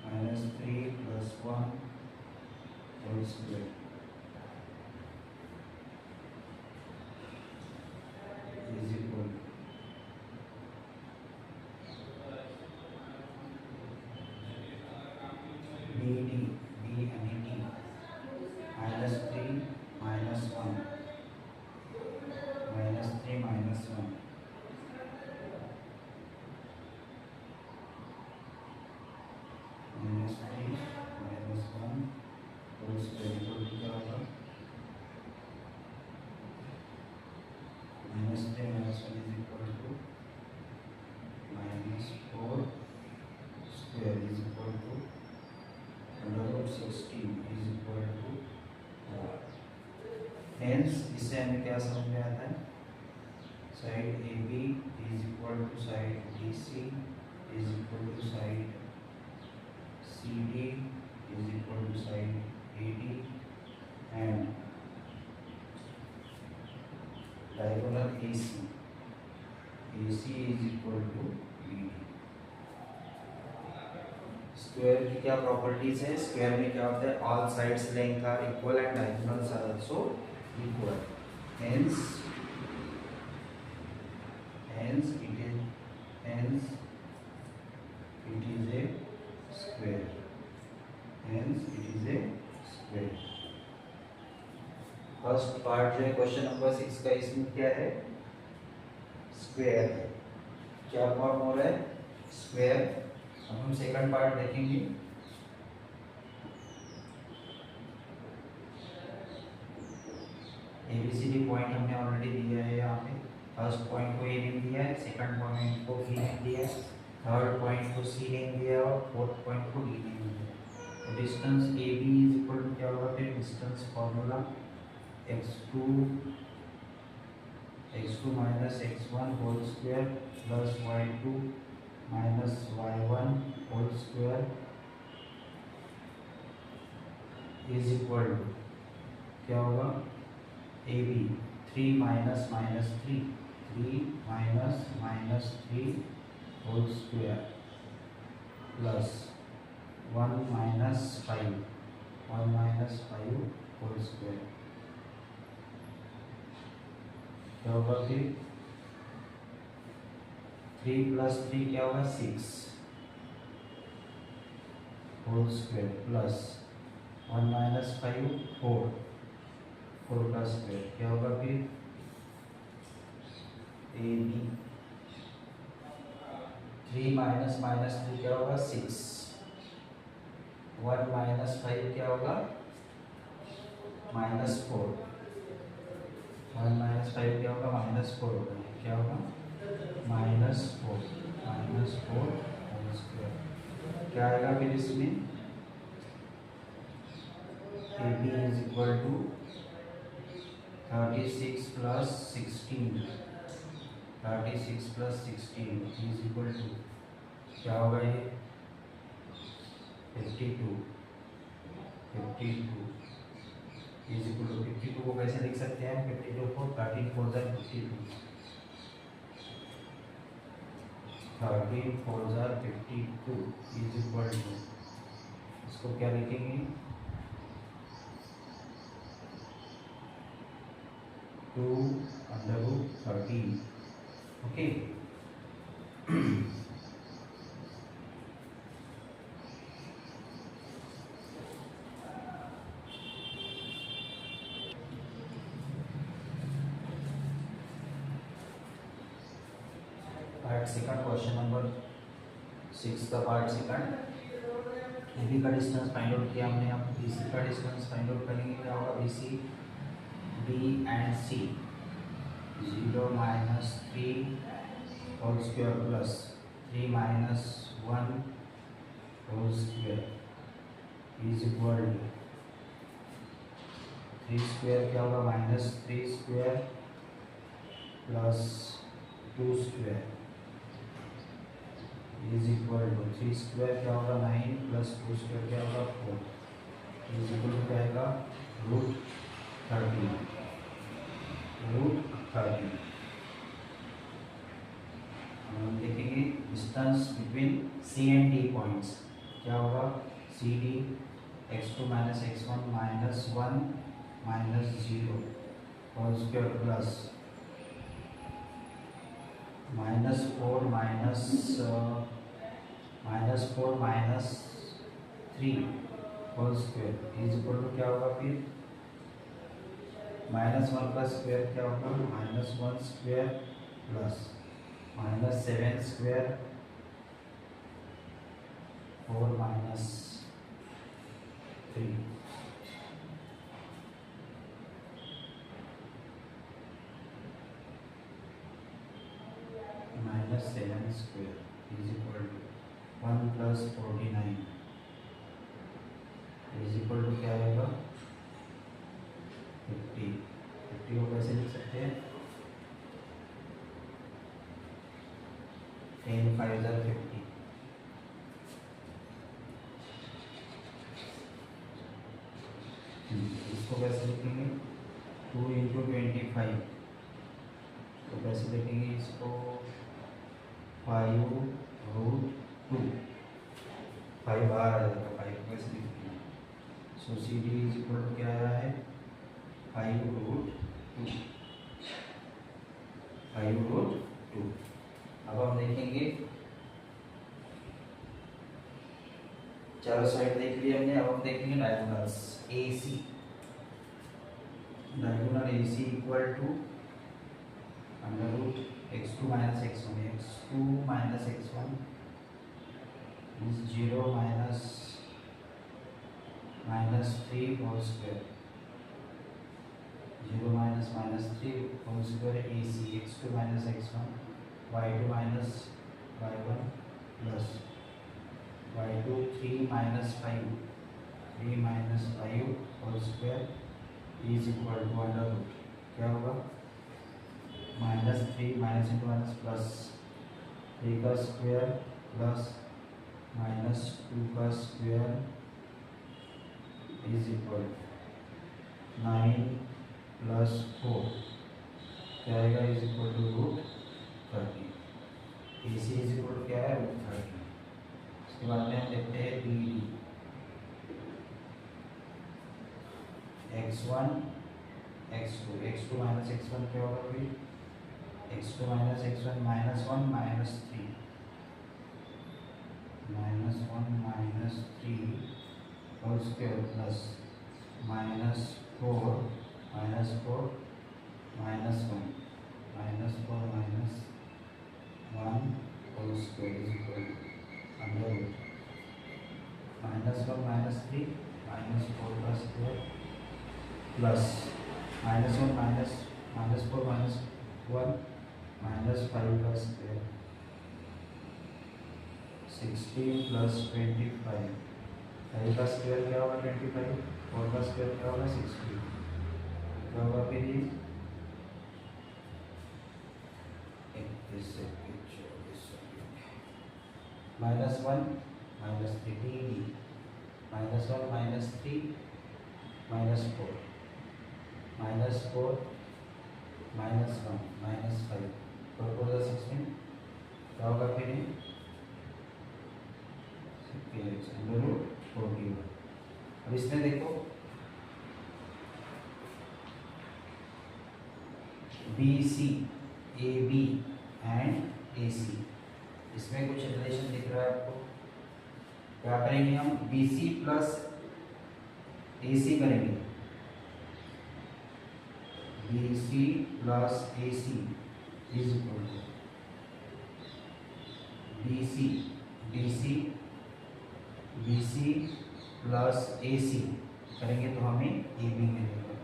S1: minus three plus one whole square is equal B D B आणि D minus three minus one minus three minus one minus three minus one whole square equal to क्या होगा minus three minus one is equal to minus four square is equal to under root 16 is equal to hence इससे हमें क्या समझ में आता है side A B is equal to side D C is equal to side C D is equal to side A D and diagonal A C is equal to B D. Square की क्या properties है, square में क्या होता है all sides length are equal and diagonals are also equal, hence it is a square, first part जो है question number 6 का, इसमें क्या है स्क्वायर है, क्या फॉर्म हो रहा है स्क्वायर। अब हम सेकंड पार्ट देखेंगे। एबीसीडी पॉइंट हमने ऑलरेडी दिया है यहाँ पे, फर्स्ट पॉइंट को ए नेम दिया है, सेकंड पॉइंट को बी नेम दिया है, थर्ड पॉइंट को सी नेम दिया है और फोर्थ पॉइंट को डी नेम दिया है। तो distance A B is equal to क्या होगा फिर distance formula x2 minus x1 whole square plus y2 minus y1 whole square is equal to क्या होगा A B 3 minus minus 3 minus minus 3 whole square plus 1 minus 5 whole square क्या होगा फिर 3 plus 3 क्या होगा 6 होल स्क्वायर प्लस 1 माइनस 5 4 का square क्या होगा फिर ए बी 3 माइनस माइनस 3 क्या होगा 6 1 माइनस 5 क्या होगा माइनस 4 1 माइनस 5 क्या होगा माइनस 4 होगा, क्या होगा माइनस 4 होल स्क्वायर क्या आएगा फिर इसमें A B is equal to 36 plus 16 is equal to क्या होगा ये 52 इज इक्वल टू 52 को कैसे लिख सकते हैं 52 को 13 4 जा 52 13 4 जा 52 इज इक्वल टू इसको क्या लिखेंगे 2 under root 13 okay. Part second question number 6 का पार्ट सेकंड, ए का डिस्टेंस फाइंड आउट किया हमने, अब बी सी का डिस्टेंस फाइंड आउट करेंगे। क्या होगा B C B and C 0 minus 3 whole square plus 3 minus 1 whole square is equal to 3 square क्या होगा minus 3 square plus 2 square is equal to 3 square क्या होगा 9 प्लस 2 स्क्वायर क्या होगा 4 इज इक्वल टू क्या आएगा रूट 13 रूट 30। हम देखेंगे distance between C and D points क्या होगा। C D x2 minus x1 minus 1 minus 0 whole square plus -4 minus 3 whole square is equal to क्या होगा फिर -1 का स्क्वायर क्या होगा -1 square plus -7 square 4 minus 3 -7 square is equal to 1 plus 49 is equal to क्या आएगा 50। 50 को कैसे लिख सकते हैं 10 5 = 50। इसको कैसे लिखेंगे 2 × 25 तो कैसे लिखेंगे इसको 5√2 5 बाहर आ जाएगा 5 को कैसे लिखेंगे। So C D is equal to क्या आया है 5√2 5√2। अब हम देखेंगे चारों साइड देख लिया हमने। अब हम देखेंगे diagonals AC। Diagonal AC equal to √x2 minus x1 x2 minus x1 is 0 minus 3 whole square 0 minus 3 whole square AC x2 minus x1 y2 minus y1 plus y2 3 minus 5 whole square is equal to under root क्या होगा -3 minus into minus plus 3 का square plus -2 का square is equal 9 plus 4 क्या आएगा is equal to √30। AC is equal to क्या है √30। इसके बाद में हम देखते हैं BD x1 x2 minus x1 क्या होगा फिर x2 minus x1 -1 minus 3 -1 minus 3 whole square plus -4 minus 4 -4 minus 1 whole square is equal under root -1 minus 3 -4 का स्क्वायर प्लस -1 माइनस -4 माइनस 1 -5 का स्क्वायर 16 प्लस 25 5 का स्क्वायर क्या होगा 25 4 का स्क्वायर क्या होगा 60 क्या होगा फिर ये -1 -3 DD -1 -3 -4 -4 -1 -5 4 16 क्या होगा फिर ये 41। अब इसमें देखो BC AB एंड AC इसमें कुछ रिलेशन दिख रहा है आपको। क्या करेंगे हम BC प्लस AC करेंगे BC plus AC is equal to BC plus AC करेंगे तो हमें AB मिलेगा।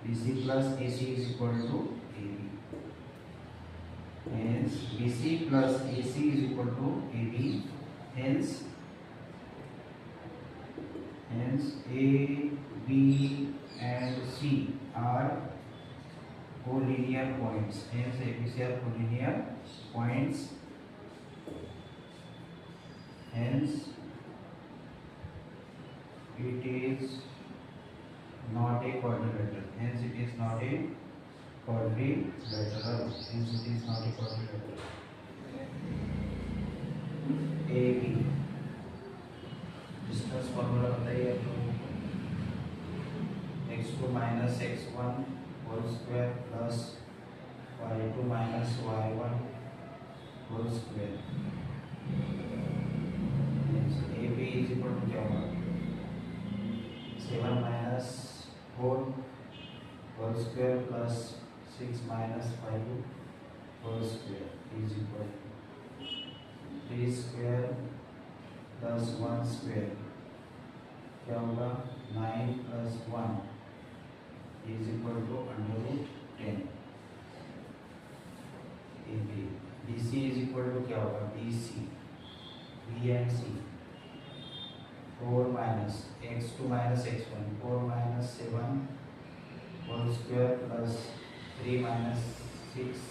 S1: BC plus AC is equal to AB hence BC plus AC is equal to AB hence A, B and C are collinear points. Hence ABC are collinear points. Hence it is not a quadrilateral. Hence it is not a quadrilateral since it is not a quadrilateral. AB distance formula बताइए आप लोगों को x2 minus x1 whole square plus y2 minus y1 whole square AB is equal to क्या होगा 7 minus 4 whole square plus 6 minus 5 whole square is equal to 3 square plus 1 square क्या होगा 9 plus 1 is equal to √10 AB BC is equal to क्या होगा BC B and C 4 minus x2 minus x1 4 minus 7 whole square plus 3 minus 6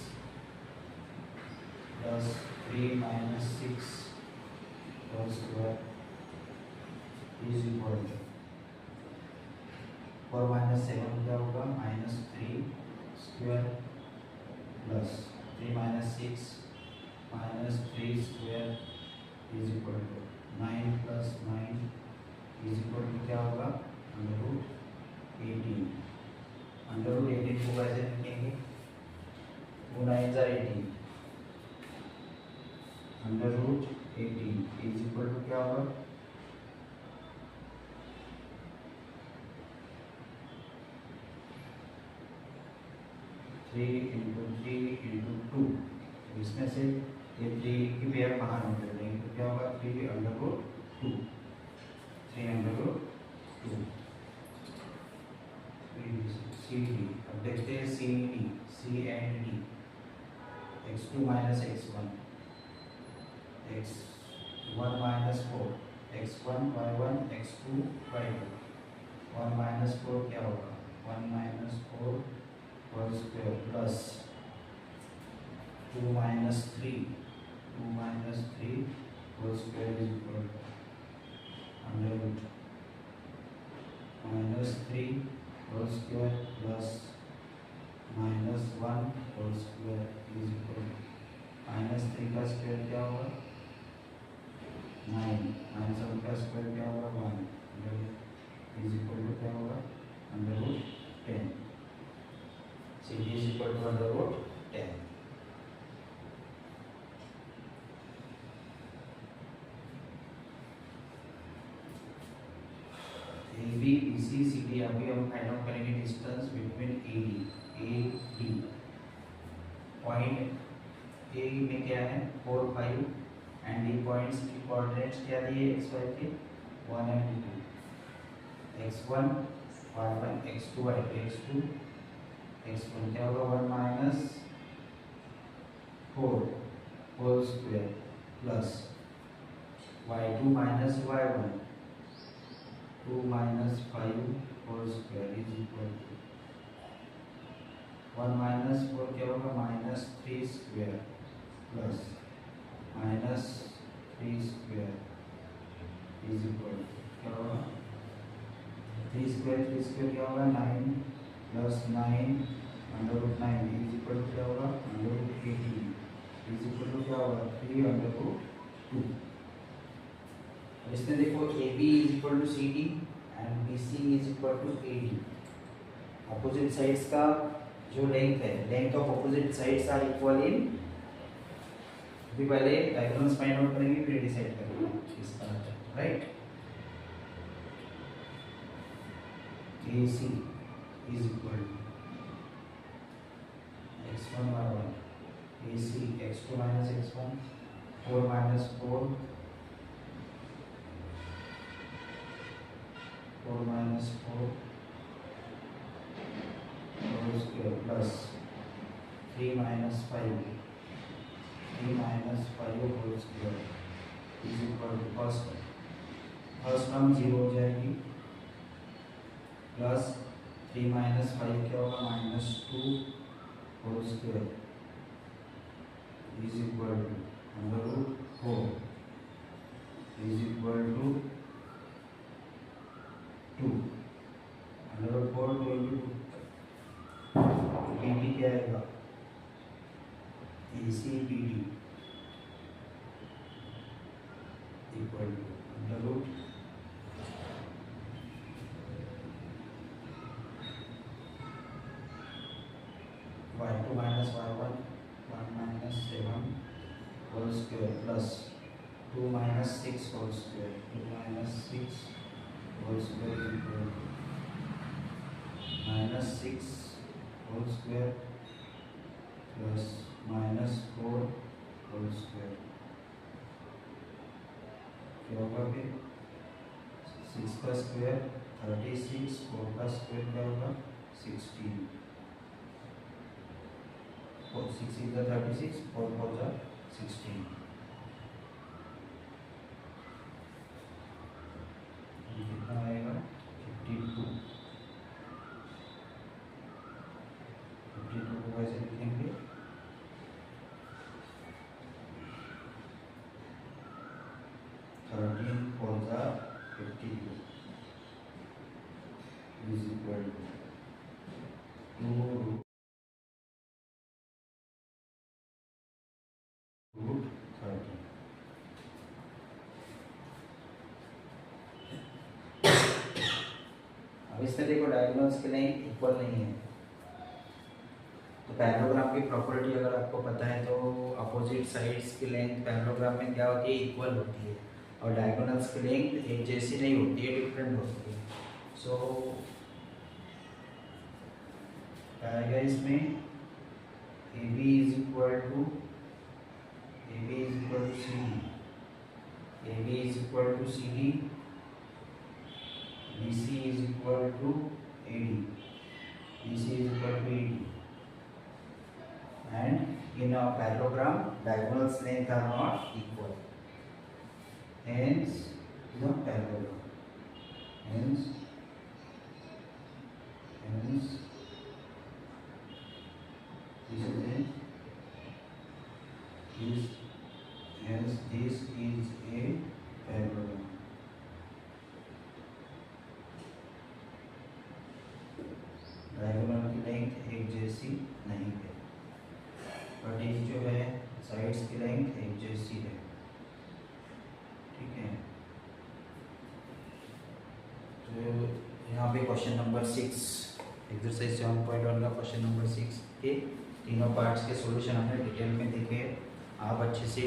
S1: plus 3 minus 6 whole square is equal to 4 minus 7 क्या होगा -3 square plus 3 minus 6 -3 square is equal to 9 plus 9 is equal to क्या होगा √18 √18 को कैसे लिखेंगे 2 9 are 18 √18 is equal to क्या होगा 3 into 3 into 2 इसमें से ये 3 की पेयर बाहर निकल जाएंगे तो क्या होगा 3 √2 CD अब देखते हैं CD C and D x2 minus x1 x1 minus 4 x1 y1 x2 y2 1 minus 4 क्या होगा 1 minus 4 whole square plus 2 minus 3 whole square is equal to -3 whole square plus -1 whole square is equal to -3 का square क्या होगा 9 -1 का square क्या होगा 1 is equal to क्या होगा √10 CD is equal to √10 AB BC CD अभी हम फाइंड आउट करेंगे distance between AD point A में क्या है 4 5 एंड D पॉइंट्स की कोऑर्डिनेट्स क्या दिए xy के 1 and 2 x1 y1 x2 y2 x2 x1 क्या होगा 1 minus 4 whole square plus y2 minus y1 2 minus 5 whole square is equal to 1 minus 4 क्या होगा -3 square plus -3 square is equal to क्या होगा 3 स्क्वायर क्या होगा 9 प्लस 9 √9 इज इक्वल टू क्या होगा √18 इज इक्वल टू क्या होगा 3 √2 इसमें देखो AB is equal to CD and BC is equal to AD opposite sides का जो लेंथ है length of opposite sides are equal इन भी पहले डायगोनल्स फाइंड आउट करेंगे फिर डिसाइड करेंगे इसका right AC is equal to x1 y1 AC x2 minus x1 4 minus 4 minus 4 whole square plus 3 minus 5 whole square is equal to first term 0 हो जाएगी plus 3 minus 5 क्या होगा -2 whole square is equal to √4 is equal to 2 √4 × 2 dt क्या BC BD equal to under root y2 minus y1 1 minus 7 whole square plus 2 minus 6 whole square 2 minus 6 whole square is equal to minus 6 whole square plus minus 4 whole square क्या होगा फिर 6 का square 36 4 का square क्या होगा 16 4 6 is the 36 4 4 is 16 कितना आएगा 52 52 को कैसे लिखेंगे 13 4 52 is equal to 2 root 30 अब इसमें देखो डायगोनल्स के लाइन इक्वल नहीं है तो पैरेललोग्राम की प्रॉपर्टी अगर आपको पता है तो अपोजिट साइड्स की लेंथ पैरेललोग्राम में क्या होती है इक्वल होती है और डायगोनल्स की लेंथ एक जैसी नहीं होती है डिफरेंट होती है सो आएगा इसमें AB is equal to CD AB is equal to CD BC is equal to AD BC is equal to AD and in a parallelogram diagonals length are not equal hence the parallelogram hence this is a parallelogram diagonal की length एक जैसी नहीं है but ये जो है sides की length एक जैसी है ठीक है तो यहाँ पे क्वेश्चन नंबर 6 एक्सरसाइज 7.1 का क्वेश्चन नंबर 6 के तीनों पार्ट्स के सॉल्यूशन हमने डिटेल में देखे आप अच्छे से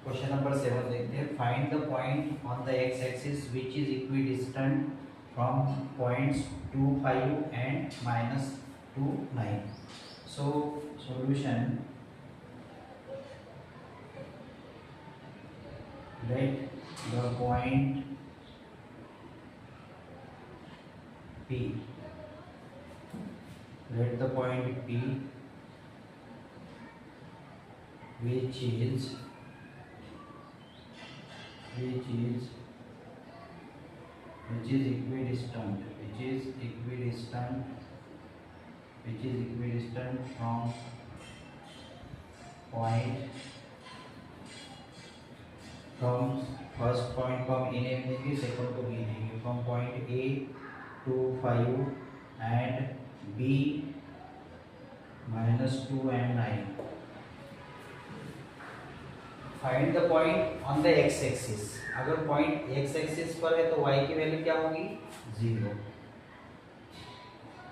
S1: क्वेश्चन नंबर 7 देखते हैं find the point on the x axis which is equidistant from points 2 5 and -2 9 so solution let the point P let the point P which is equidistant from first point को हम A name देंगे second को B देंगे from point A to 5 and B -2 and 9 find the point on the x axis अगर point x axis पर है तो y की वैल्यू क्या होगी 0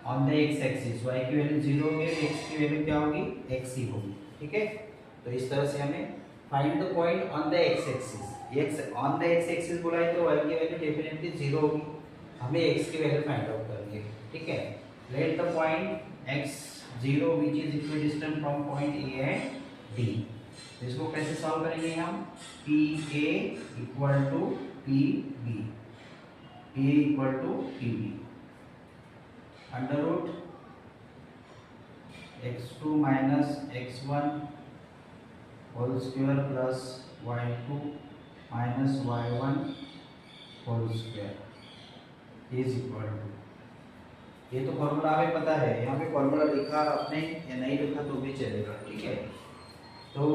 S1: on the x axis y की वैल्यू 0 होगी x की वैल्यू क्या होगी x ही होगी ठीक है तो इस तरह से हमें find the point on the x axis x on the x axis बोला है तो y की वैल्यू डेफिनेटली 0 होगी हमें x की वैल्यू फाइंड आउट करनी है ठीक है let the point x0 which is equidistant from point A and D तो इसको कैसे सॉल्व करेंगे हम PA equal to PB PA equal to PB under root x2 minus x1 whole square plus y2 minus y1 whole square is equal to ये तो formula हमें पता है यहाँ पे फॉर्मूला लिखा आपने या नहीं लिखा तो भी चलेगा ठीक है तो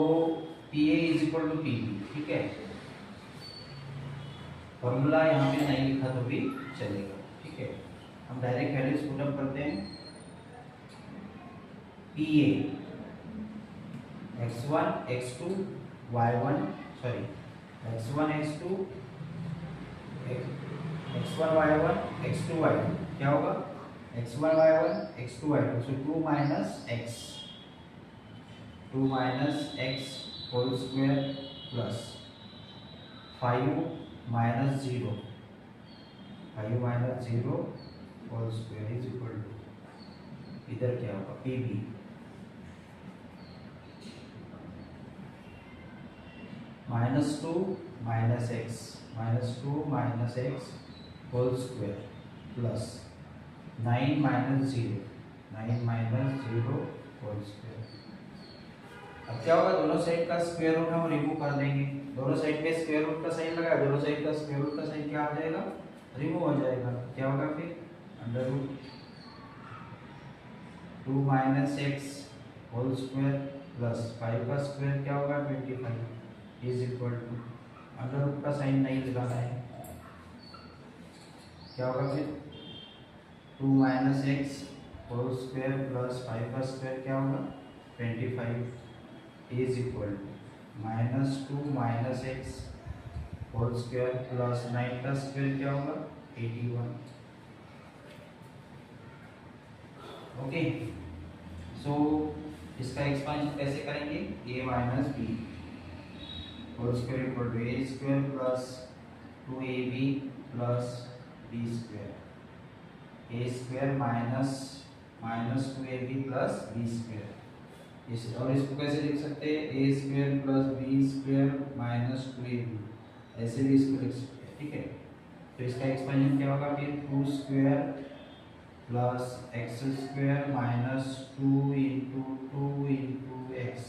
S1: PA is equal to PB ठीक है फॉर्मूला यहाँ पे नहीं लिखा तो भी चलेगा ठीक है हम डायरेक्ट वैल्यूज पुट अप करते हैं P A x1 x2 y1 sorry x1 x2 x1 y1 x2 y2 क्या होगा x1 y1 x2 y2 so 2 minus x whole square plus 5 minus 0 whole square is equal to इधर क्या होगा P B -2 minus x whole square plus 9 minus 0 whole square. अब क्या होगा दोनों side का स्क्वायर रूट हम रिमूव कर देंगे। दोनों साइड पे स्क्वायर रूट का साइन लगाया, दोनों साइड का स्क्वायर रूट का साइन क्या आ जाएगा रिमूव हो जाएगा। क्या होगा फिर under root 2 minus x whole square plus 5 का स्क्वायर क्या होगा 25 is equal to under root का साइन नहीं लगाना है। क्या होगा फिर 2 minus x whole square plus 5 का स्क्वायर क्या होगा 25 is equal to -2 minus x whole square plus 9 का स्क्वायर क्या होगा 81। ओके सो इसका एक्सपेंशन कैसे करेंगे a minus B whole square equal to A square plus 2ab plus B square A square minus 2ab plus B square. इस और इसको कैसे लिख सकते हैं A square plus B square minus 2ab ऐसे भी इसको लिख सकते हैं। ठीक है तो इसका एक्सपेंशन क्या होगा फिर 2 square plus x square minus 2 into x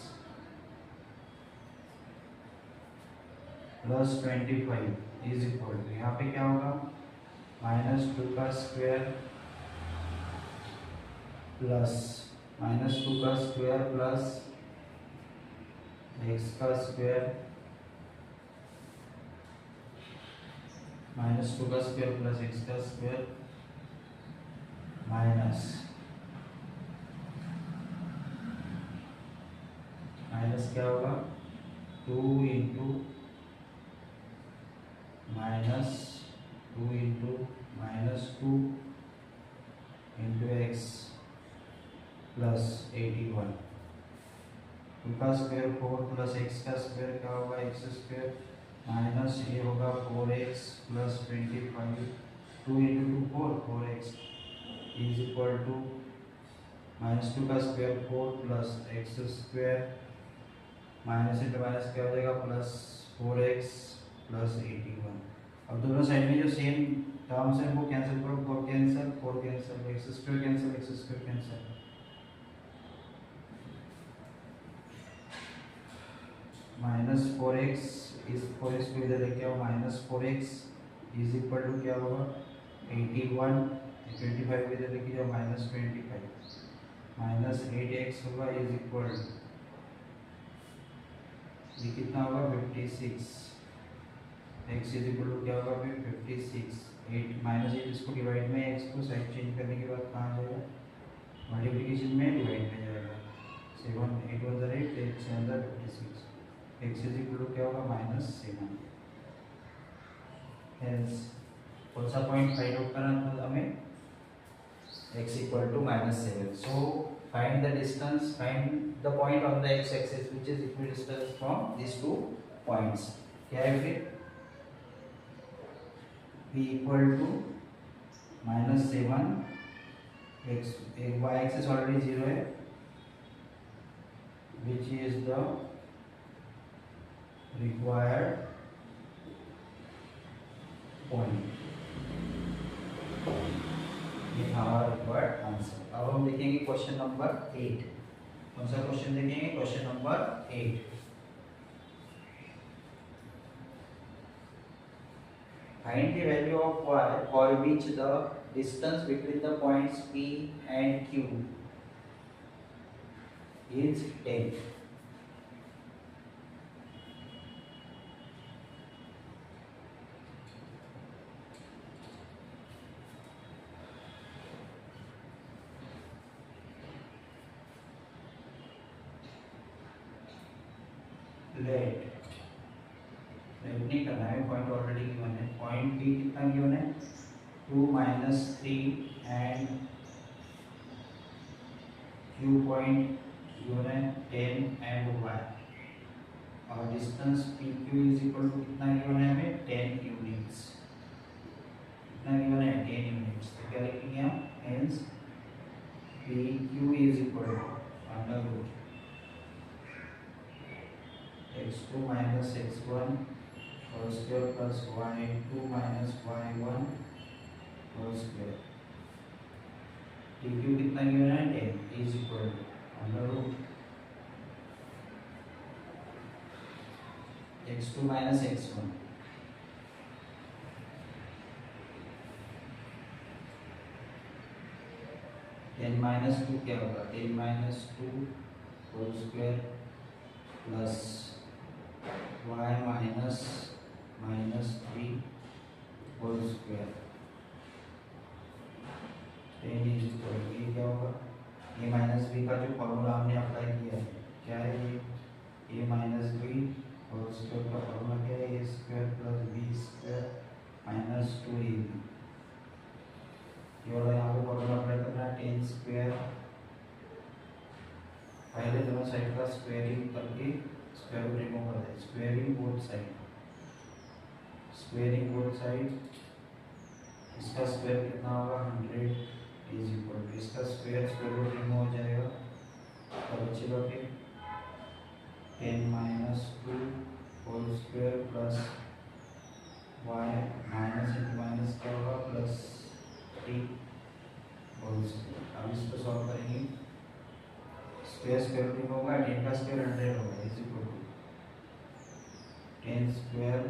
S1: plus 25 is equal to यहाँ पे क्या होगा -2 का स्क्वायर प्लस -2 का स्क्वायर प्लस एक्स का स्क्वायर -2 का स्क्वायर प्लस एक्स का स्क्वायर माइनस क्या होगा 2 इंटू -2 इंटू एक्स प्लस 81 2 का स्क्वायर 4 प्लस एक्स का स्क्वायर क्या होगा एक्स स्क्वायर माइनस ये होगा 4x plus 25 2 into 2 4x is equal to -2 का square 4 plus x square minus into minus क्या हो जाएगा प्लस 4x प्लस 81। अब दोनों साइड में जो सेम टर्म्स हैं वो कैंसिल करो 4 cancel x square cancel -4x इस 4x को इधर लेके आओ -4x इज इक्वल टू क्या होगा 81 25 को इधर लेके जाओ -25 -8x होगा इज इक्वल ये कितना होगा 56 x इज इक्वल टू क्या होगा फिर 56 8 -8 इसको डिवाइड में x को साइड चेंज करने के बाद कहाँ जाएगा मल्टीप्लिकेशन में डिवाइड में जाएगा 7 8 1 8 8 से अंदर 56 x इज इक्वल टू क्या होगा -7। हेंस कौन सा पॉइंट फाइंड आउट करना था हमें x equal to -7 so find the distance find the point on the x axis which is equidistant from these two points क्या है फिर p equal to -7 x y axis already 0 है which is the required point ये हमारा required answer. अब हम देखेंगे question number 8। कौन सा क्वेश्चन देखेंगे question number 8। Find the value of y for which the distance between the points p and q is 10। Late नहीं करना है, पॉइंट ऑलरेडी गिवन है। पॉइंट बी कितना गिवन है 2 minus 3 and Q point given है 10 and y और distance P Q is equal to कितना given है हमें 10 यूनिट्स। कितना गिवन है 10 यूनिट्स। तो क्या लिखेंगे हम hence P Q is equal to under root x2 minus x1 whole square plus y2 minus y1 whole square. pq कितना गिवन है 10 is equal to under root x2 minus x1 10 minus 2 क्या होगा 10 minus 2 whole square plus y minus 3 whole square 10 is equal to ये क्या होगा a minus B का जो formula हमने अप्लाई किया है क्या है ये a minus B whole square का फॉर्मूला क्या है a square plus B square minus 2ab। ये वाला यहाँ पे फॉर्मूला अप्लाई करना है 10 स्क्वायर पहले दोनों साइड का स्क्वायरिंग करके स्क्वायर रूट रिमूव कर दें। स्क्वायरिंग बोथ साइड इसका स्क्वायर कितना होगा 100 इज इक्वल टू इसका स्क्वायर रूट रिमूव हो जाएगा तो बचेगा फिर 10 minus 2 whole square plus y minus into minus क्या होगा प्लस 3 होल स्क्वायर। अब इसको सॉल्व करेंगे स्क्वायर रूट रिमूव होगा 10 का स्क्वायर 100 होगा is equal to 10 square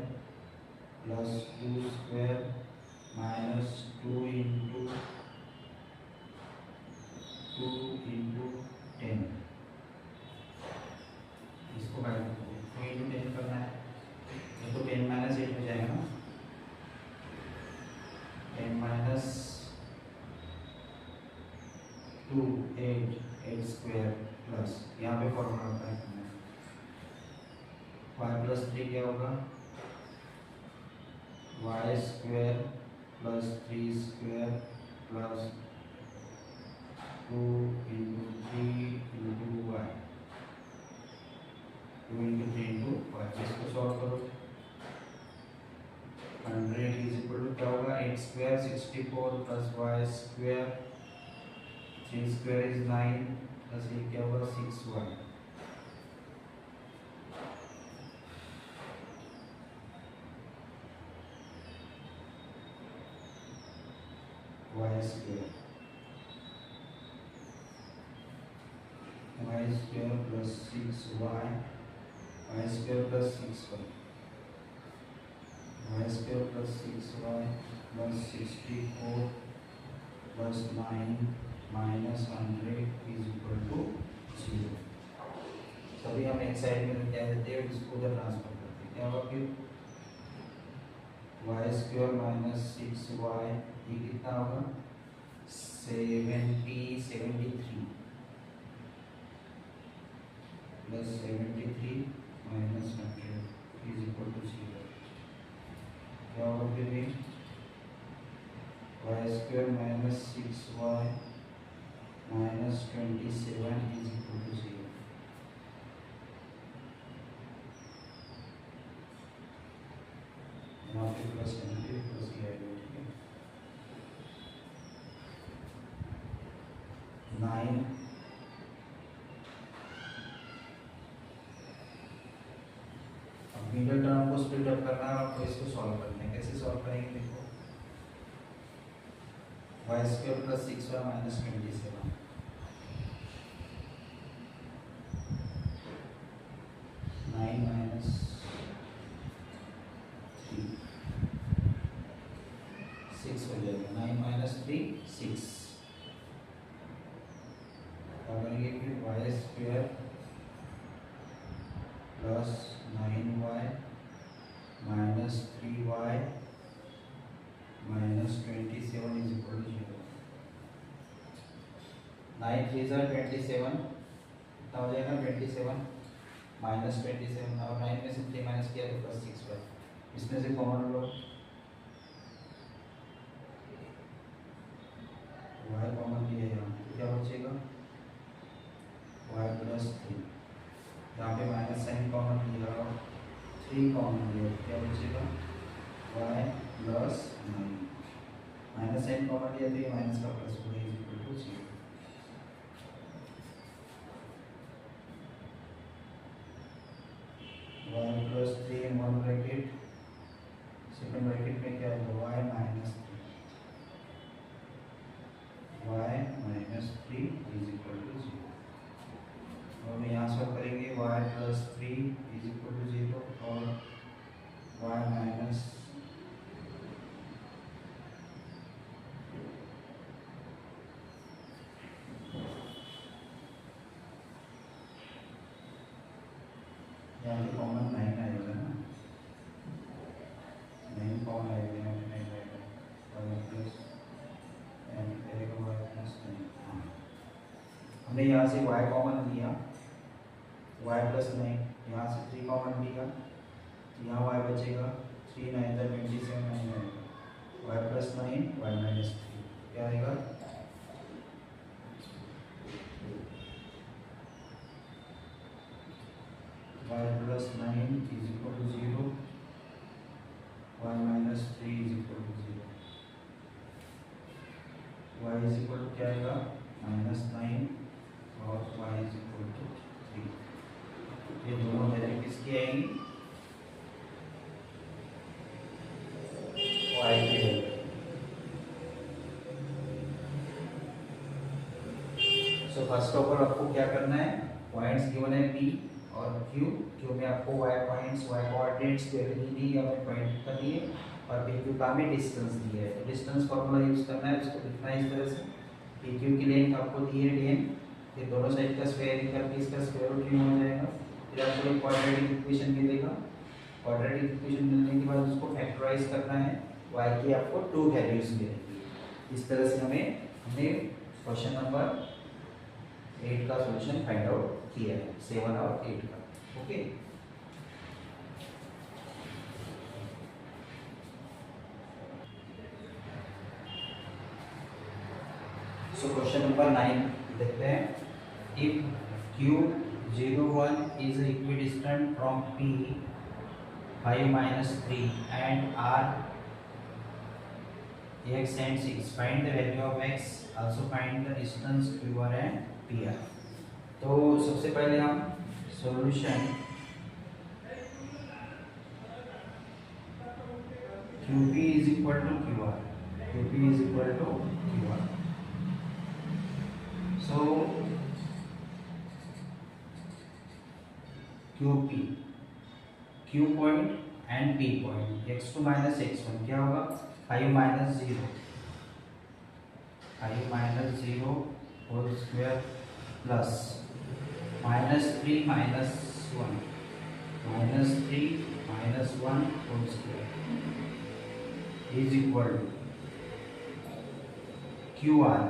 S1: plus 2 square minus 2 into 10 इसको बाय 2 इंटू 10 करना है तो 10 माइनस 8 हो जाएगा ना 10 माइनस 2 8 स्क्वायर प्लस यहाँ पे फॉर्मूला अप्लाई करना है y प्लस 3 क्या होगा y square plus 3 square plus 2 into 3 into y 2 into 3 into y। इसको सॉल्व करो 100 इज इक्वल टू क्या होगा 8 square 64 plus y square 3 square is 9 plus ये क्या होगा 6y y square plus 6y y square plus 6y y square plus 6y plus 64 plus 9 minus 100 is equal to 0। सभी हम एक साइड में क्या देते हैं इसको उधर ट्रांसफर करते हैं क्या होगा फिर y स्क्वायर माइनस 6y ये कितना होगा 73 plus 73 minus 100 is equal to 0। क्या होगा फिर ये y square minus 6y minus 27 is equal to 0। यहाँ पे प्लस प्लस किया है ठीक है 9 अब मिडल टर्म को स्प्लिट अप करना है आपको इसको सॉल्व करना है। कैसे सॉल्व करेंगे देखो y square plus 6y minus 27 9 minus 3 6 हो जाएगा 9 माइनस 3 6 क्या करेंगे फिर y square plus 9y minus 3y minus 27 is equal to 0। 9 3 27 कितना हो जाएगा 27 -27 और 9 में से 3 माइनस किया तो +6y। इसमें से कॉमन लो, y कॉमन लिया यहाँ तो क्या बचेगा y +3। यहाँ पे माइनस साइन कॉमन लिया, 3 कॉमन लिया, क्या बचेगा y +9। माइनस साइन कॉमन लिया तो ये माइनस का प्लस होगा, equal to 0। y +3 in one bracket, second bracket में क्या होगा y -3 इज इक्वल टू 0। और हम यहाँ सॉल्व करेंगे y +3 इज इक्वल टू 0 और y माइनस यहाँ पे कॉमन 9 आएगा ना, 9 कॉमन आएगा, यहाँ पे 9 आएगा y प्लस एन करेगा y +9। हाँ, हमने यहाँ से y कॉमन लिया, y +9, यहाँ से 3 कॉमन लिया, यहाँ y बचेगा 3 9 27 9 आएगा, y +9 y -3 क्या आएगा y +9 is equal to 0, y -3 is equal to 0, y is equal to क्या आएगा -9 और y इज इक्वल टू 3। ये दोनों वैल्यू किसकी आएंगी y की value. So first of all आपको क्या करना है, पॉइंट्स गिवन है p और q, q में आपको y पॉइंट्स y कोऑर्डिनेट्स की वैल्यू दी है, हमें पॉइंट का दिए, और pq का हमें डिस्टेंस दिया है। तो डिस्टेंस फार्मूला यूज करना है, उसको लिखना है इस तरह से, pq की लेंथ आपको दी है dn, ये दोनों साइड का स्क्वायर करके इसका स्क्वायर रूट क्यों हो जाएगा, फिर आपको एक क्वाड्रेटिक इक्वेशन मिलेगा, क्वाड्रेटिक इक्वेशन मिलने के बाद उसको फैक्टराइज करना है, y की आपको 2 वैल्यूज मिलेंगी। इस तरह से हमने क्वेश्चन नंबर 8 का सॉल्यूशन फाइंड आउट किया है, 7 और 8 का। ओके, सो क्वेश्चन नंबर 9 देखते हैं। If q 0 1 is equidistant from p 5 - 3 and r x and 6, find the value of x, also find the distance qr and pr। तो सबसे पहले हम solution qp is equal to qr, qp is equal to qr। so qp, q point and p point, x2 minus x1 क्या होगा 5 - 0, 5 - 0 whole square plus -3 - 1, -3 - 1 whole square is equal to QR,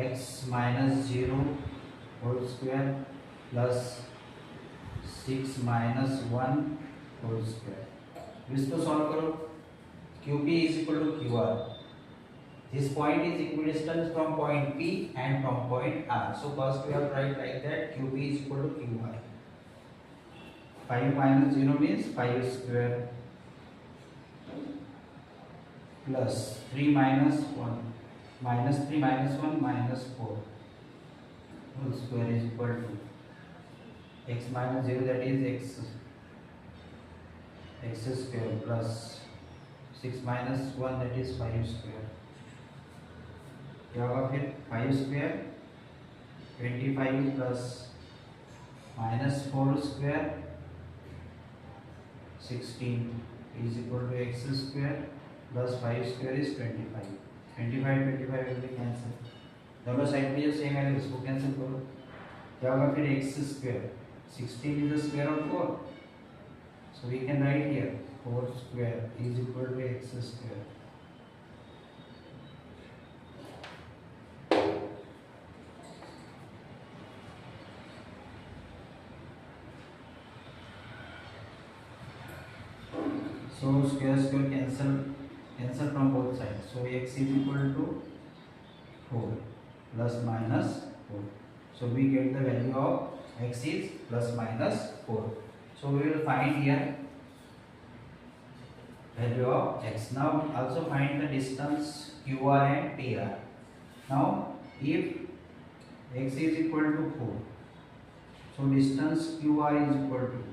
S1: x -0 whole square plus 6 - 1 whole square. इसको solve करो, QP is equal to QR। This point is equidistant from point P and from point R. So first we have to write like that, QP is equal to QR। 5 - 0 means 5 square plus 3 - 1, -3 - 1 -4 whole square is equal to x - 0, that is x square plus 6 - 1, that is 5 square। क्या होगा फिर 5 square 25 plus -4 square 16 is equal to x square plus 5 square is 25। 25 will be cancel, दोनों side पे जो same है उसको cancel करो, क्या होगा फिर x square 16 is the square of 4, so we can write here 4 square is equal to x square. So square cancel from both sides. So x is equal to 4 plus minus 4. So we get the value of x is plus minus 4. So we will find here value of x. Now also find the distance QR and PR. Now if x is equal to 4, so distance QR is equal to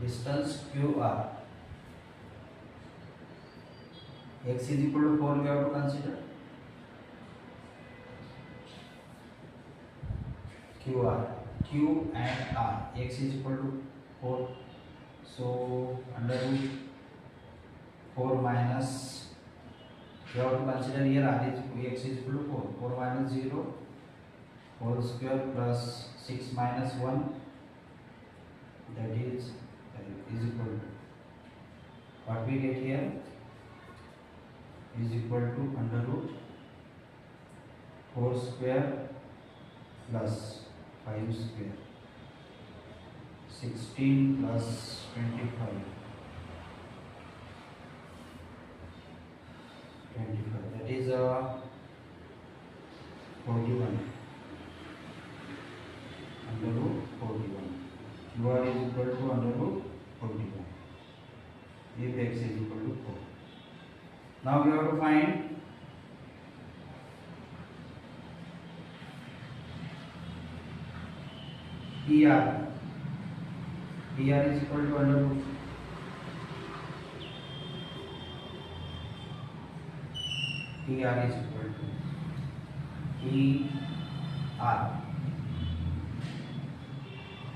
S1: distance QR. X is equal to 4 we have to consider. QR, Q and R. X is equal to 4. So under root 4 minus, we have to consider here R is x is equal to 4. 4 minus 0 whole square plus 6 minus 1, that is equal to, what we get here is equal to under root 4 square plus 5 square, 16 plus 25, 25, that is 41 under root 41. QR is equal to under root 41 if x is equal to 4. Now we have to find PR. PR is equal to under root PR is equal to PR.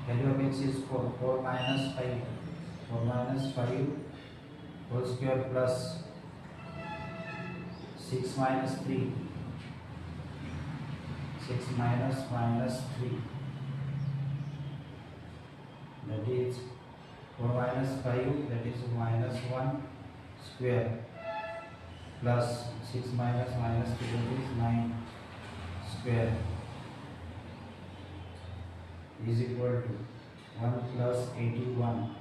S1: Value of x is 4. 4 minus 5. 4 minus 5 whole square plus 6 minus 3. 6 minus 3. That is 4 minus 5, that is minus 1 square plus 6 minus 3, that is 9 square is equal to 1 plus 81.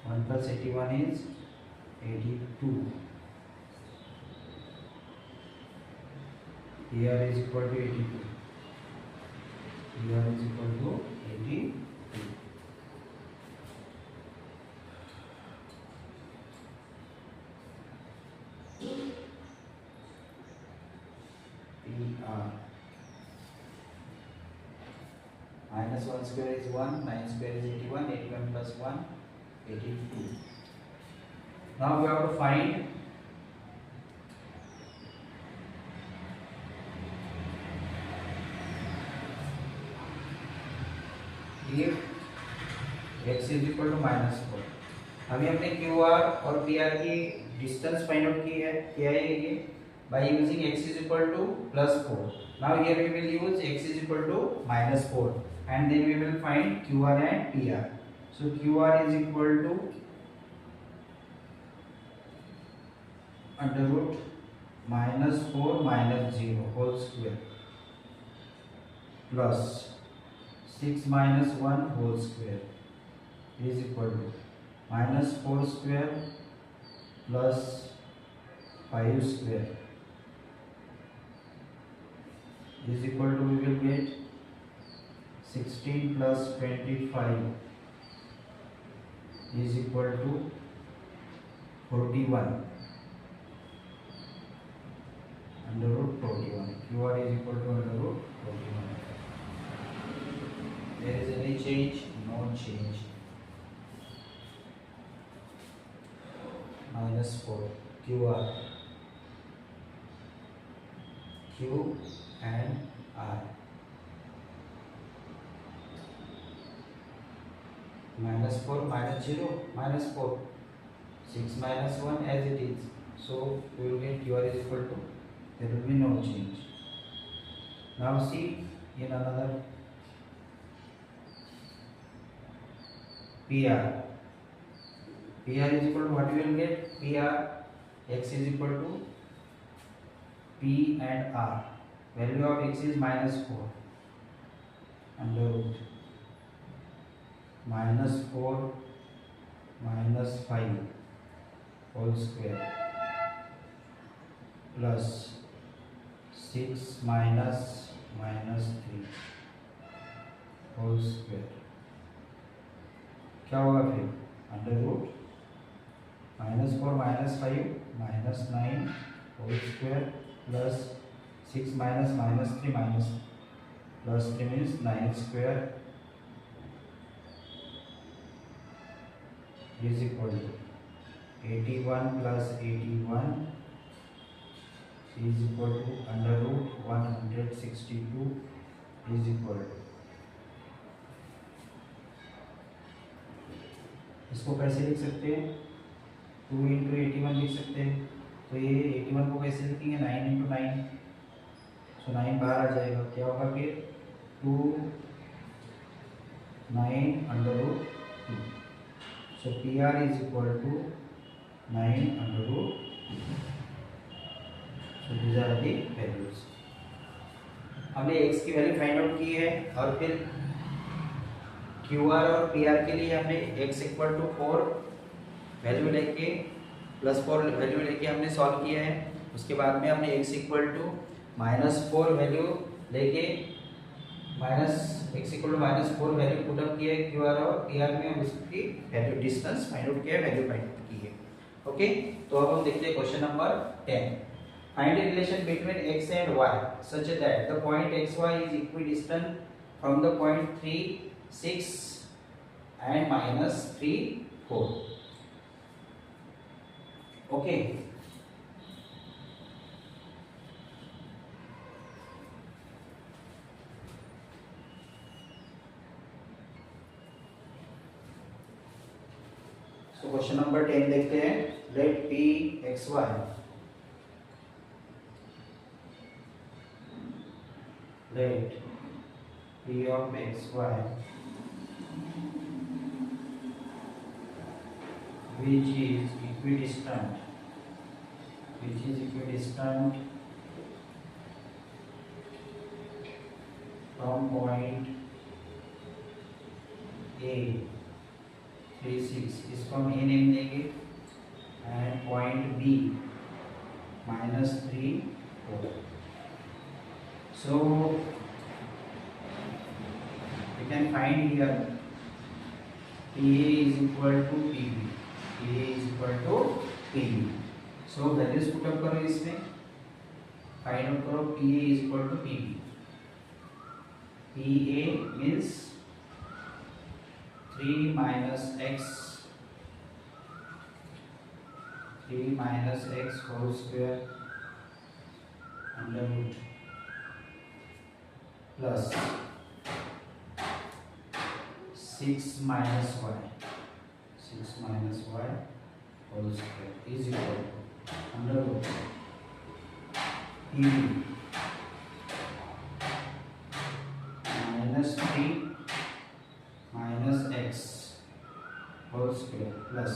S1: 1 plus 81 is 82. Here is equal to 82. Here is equal to 82. PR minus 1 square is 1, 9 square is 81, 81 plus 1, 82. Now we have to find if x is equal to minus 4. अभी हमने QR और PR की distance find out की है, क्या है ये, by using x is equal to plus 4. Now here we will use x is equal to minus 4 and then we will find QR and PR. So QR is equal to under root minus 4 minus 0 whole square plus 6 minus 1 whole square is equal to minus 4 square plus 5 square is equal to, we will get 16 plus 25 is equal to 41 under root 41. QR is equal to under root 41. There is any change? No change. Minus 4 QR, Q and R. Minus 4 minus 0 minus 4. 6 minus 1 as it is. So we will get QR is equal to, there will be no change. Now see in another PR. PR is equal to what we will get? PR x is equal to P and R. Value of x is minus 4 under root minus 4 minus 5 whole square plus 6 minus minus 3 whole square क्या होगा फिर under root -4 -5 -9 whole square plus 6 minus minus 3 minus plus 3 means 9 square is equal to 81 plus 81 is equal to under root 162 is equal to, इसको कैसे लिख सकते हैं 2 into 81 लिख सकते हैं। तो ये 81 को कैसे लिखेंगे 9 इंटू 9, सो 9 बाहर आ जाएगा, क्या होगा फिर 2 9 under root 2, so PR is equal to 9 under root 2. So these are the values. हमने x की वैल्यू फाइंड आउट की है और फिर QR और PR के लिए हमने x इक्वल टू 4 वैल्यू लेके प्लस 4 वैल्यू लेके हमने सॉल्व किया है। उसके बाद में हमने x इक्वल टू -4 वैल्यू लेके -4 वैल्यू पुट अप किया है QR और PR में, हम उसकी वैल्यू डिस्टेंस फाइंड आउट किया है, वैल्यू फाइंड आउट की है। ओके, तो अब हम देखते हैं question number 10। Find the relation between x and y such that the point xy is equidistant from the point 3 6 and -3 4. Okay, so question number 10 देखते हैं। Let p xy let p of xy which is equidistant from point A 3 6, इसको हम A name देंगे, and point B -3 4. So we can find here PA is equal to PB. PA is equal to PB. So values put up करो इसमें, find out करो PA is equal to PB. PA means 3 minus x whole square under root plus 6 minus y whole square is equal to under root PB -3 minus x whole square plus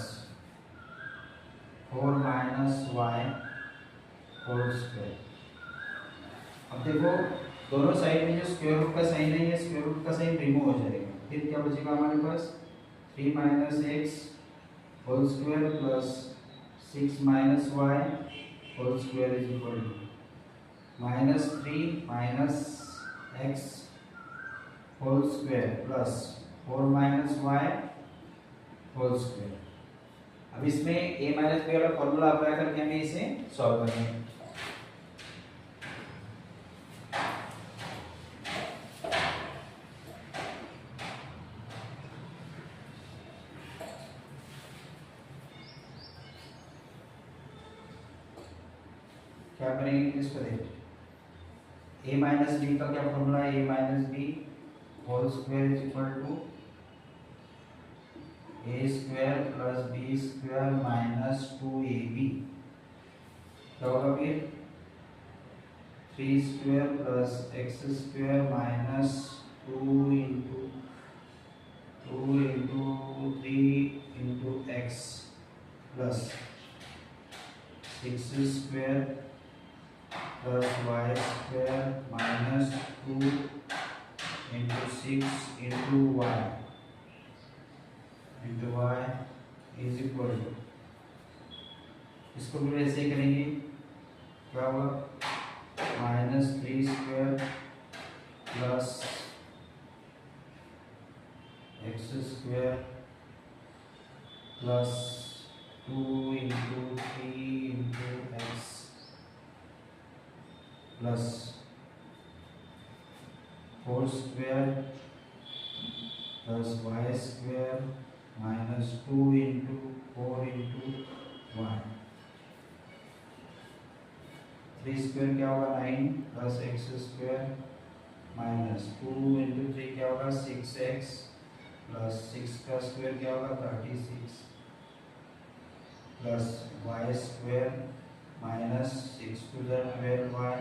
S1: 4 minus y whole square. अब देखो दोनों side में जो square root का sign है, ये square root का sign remove हो जाएगा, फिर क्या बचेगा हमारे पास 3 minus x whole square plus 6 minus y whole square is equal to -3 minus x whole square plus 4 minus y whole square. अब इसमें a minus b वाला फॉर्मूला अप्लाई करके हमें इसे सॉल्व करना है। क्या करेंगे इसको देखिए, a माइनस बी का क्या फॉर्मूला है, a minus B whole square is equal to a square plus b square minus 2ab, क्या होगा फिर 3 square plus x square minus 2 into 3 into x plus 6 square plus y square minus 2 into 6 into y is equal to, इसको भी ऐसे ही करेंगे, क्या होगा -3² plus x² plus 2 into 3 into x plus 4² plus y² minus 2 into 4 into one, 3² क्या होगा 9 plus x² minus 2 into 3 क्या होगा 6x प्लस 6 का स्क्वायर क्या होगा 36 plus y² minus 6 to the 12y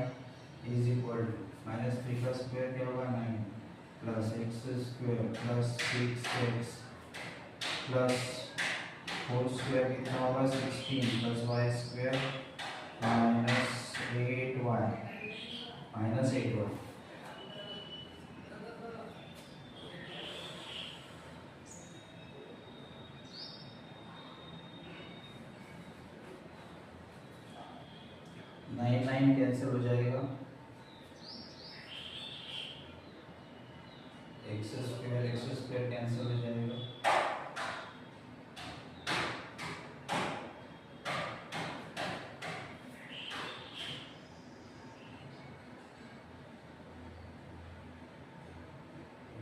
S1: is equal to -3 का स्क्वायर क्या होगा 9 plus x² plus 6x plus 4² कितना होगा 16 plus y² minus 8y minus 8y। Nine nine cancel हो जाएगा, x² कैंसिल हो जाएगा,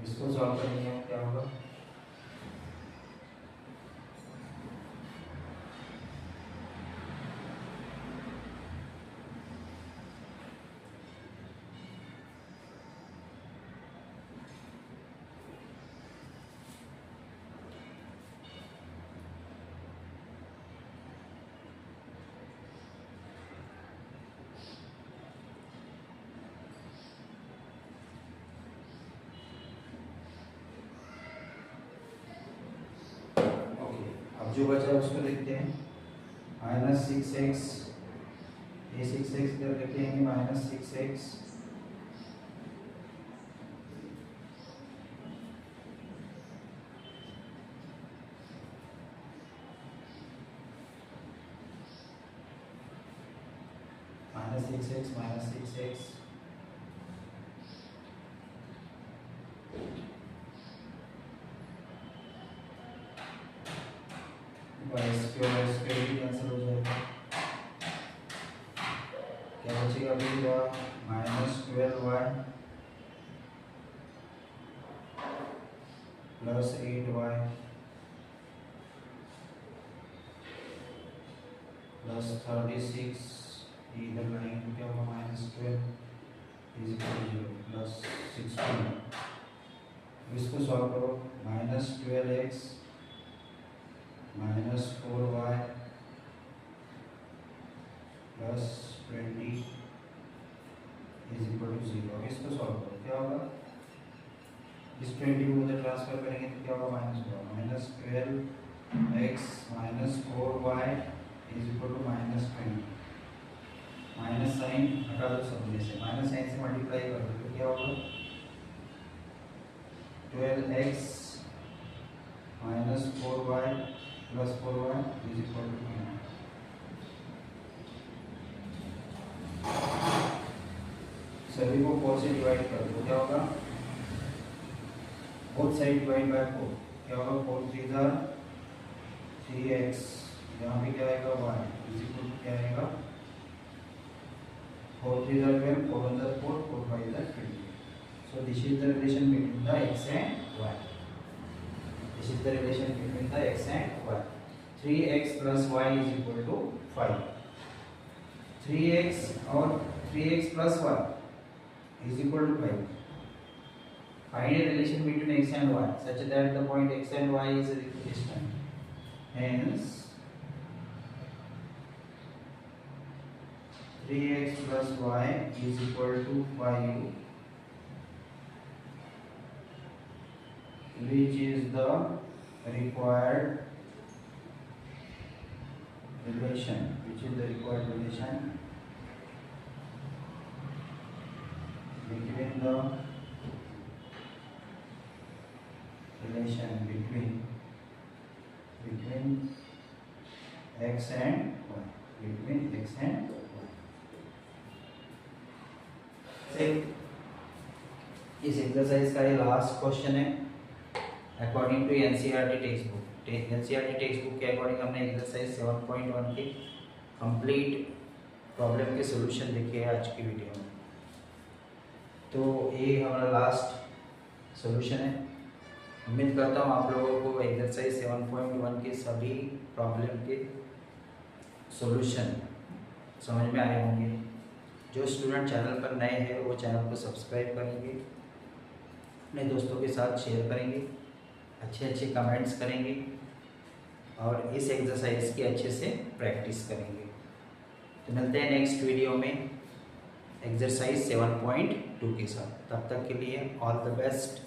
S1: इसको सॉल्व करेंगे क्या होगा जो बचा है उसको लिखते हैं -6x, ये 6x इधर लिखेंगे -6x -6x y² भी कैंसिल हो जाएगा, क्या बचेगा भैया -12y प्लस 8y प्लस 36 इधर लाएंगे क्या होगा -12 इज इक्वल टू 0 प्लस 16, इसको सॉल्व करो -12x minus 4y plus 20 is equal to 0। इसको सॉल्व करो क्या होगा, इस 20 को उधर ट्रांसफर करेंगे तो क्या होगा -12x minus 4y is equal to -20, minus sign हटा दो सब में से, माइनस साइन से मल्टीप्लाई कर दो तो क्या होगा 12x minus 4y plus 4y is equal to 9। सभी को 4 से डिवाइड कर दो, क्या होगा बोथ साइड डिवाइड बाय 4, क्या होगा 4 3 जार 3x, यहाँ पे क्या आएगा y इज इक्वल टू क्या आएगा 4 3 jar 12, 4 1 jar 4, 4 5 jar 20। So this is the relation between the x and y. This is the relation between the x and y. 3x plus y is equal to 5. 3x और 3x plus y is equal to 5. Find a relation between x and y such that the point x and y is equidistant. Hence 3x plus y is equal to 5, which is the required relation, between the relation between x and y, between x and y. इस exercise का ये last question है according to NCERT textbook. NCERT textbook के according हमने exercise 7.1 के complete problem के solution देखे हैं आज की वीडियो में। तो ये हमारा लास्ट सॉल्यूशन है। उम्मीद करता हूँ आप लोगों को एक्सरसाइज 7.1 के सभी प्रॉब्लम के सॉल्यूशन समझ में आए होंगे। जो स्टूडेंट चैनल पर नए हैं वो चैनल को सब्सक्राइब करेंगे, अपने दोस्तों के साथ शेयर करेंगे, अच्छे अच्छे कमेंट्स करेंगे और इस एक्सरसाइज की अच्छे से प्रैक्टिस करेंगे। तो मिलते हैं नेक्स्ट वीडियो में एक्सरसाइज 7.2 के साथ। तब तक के लिए ऑल द बेस्ट।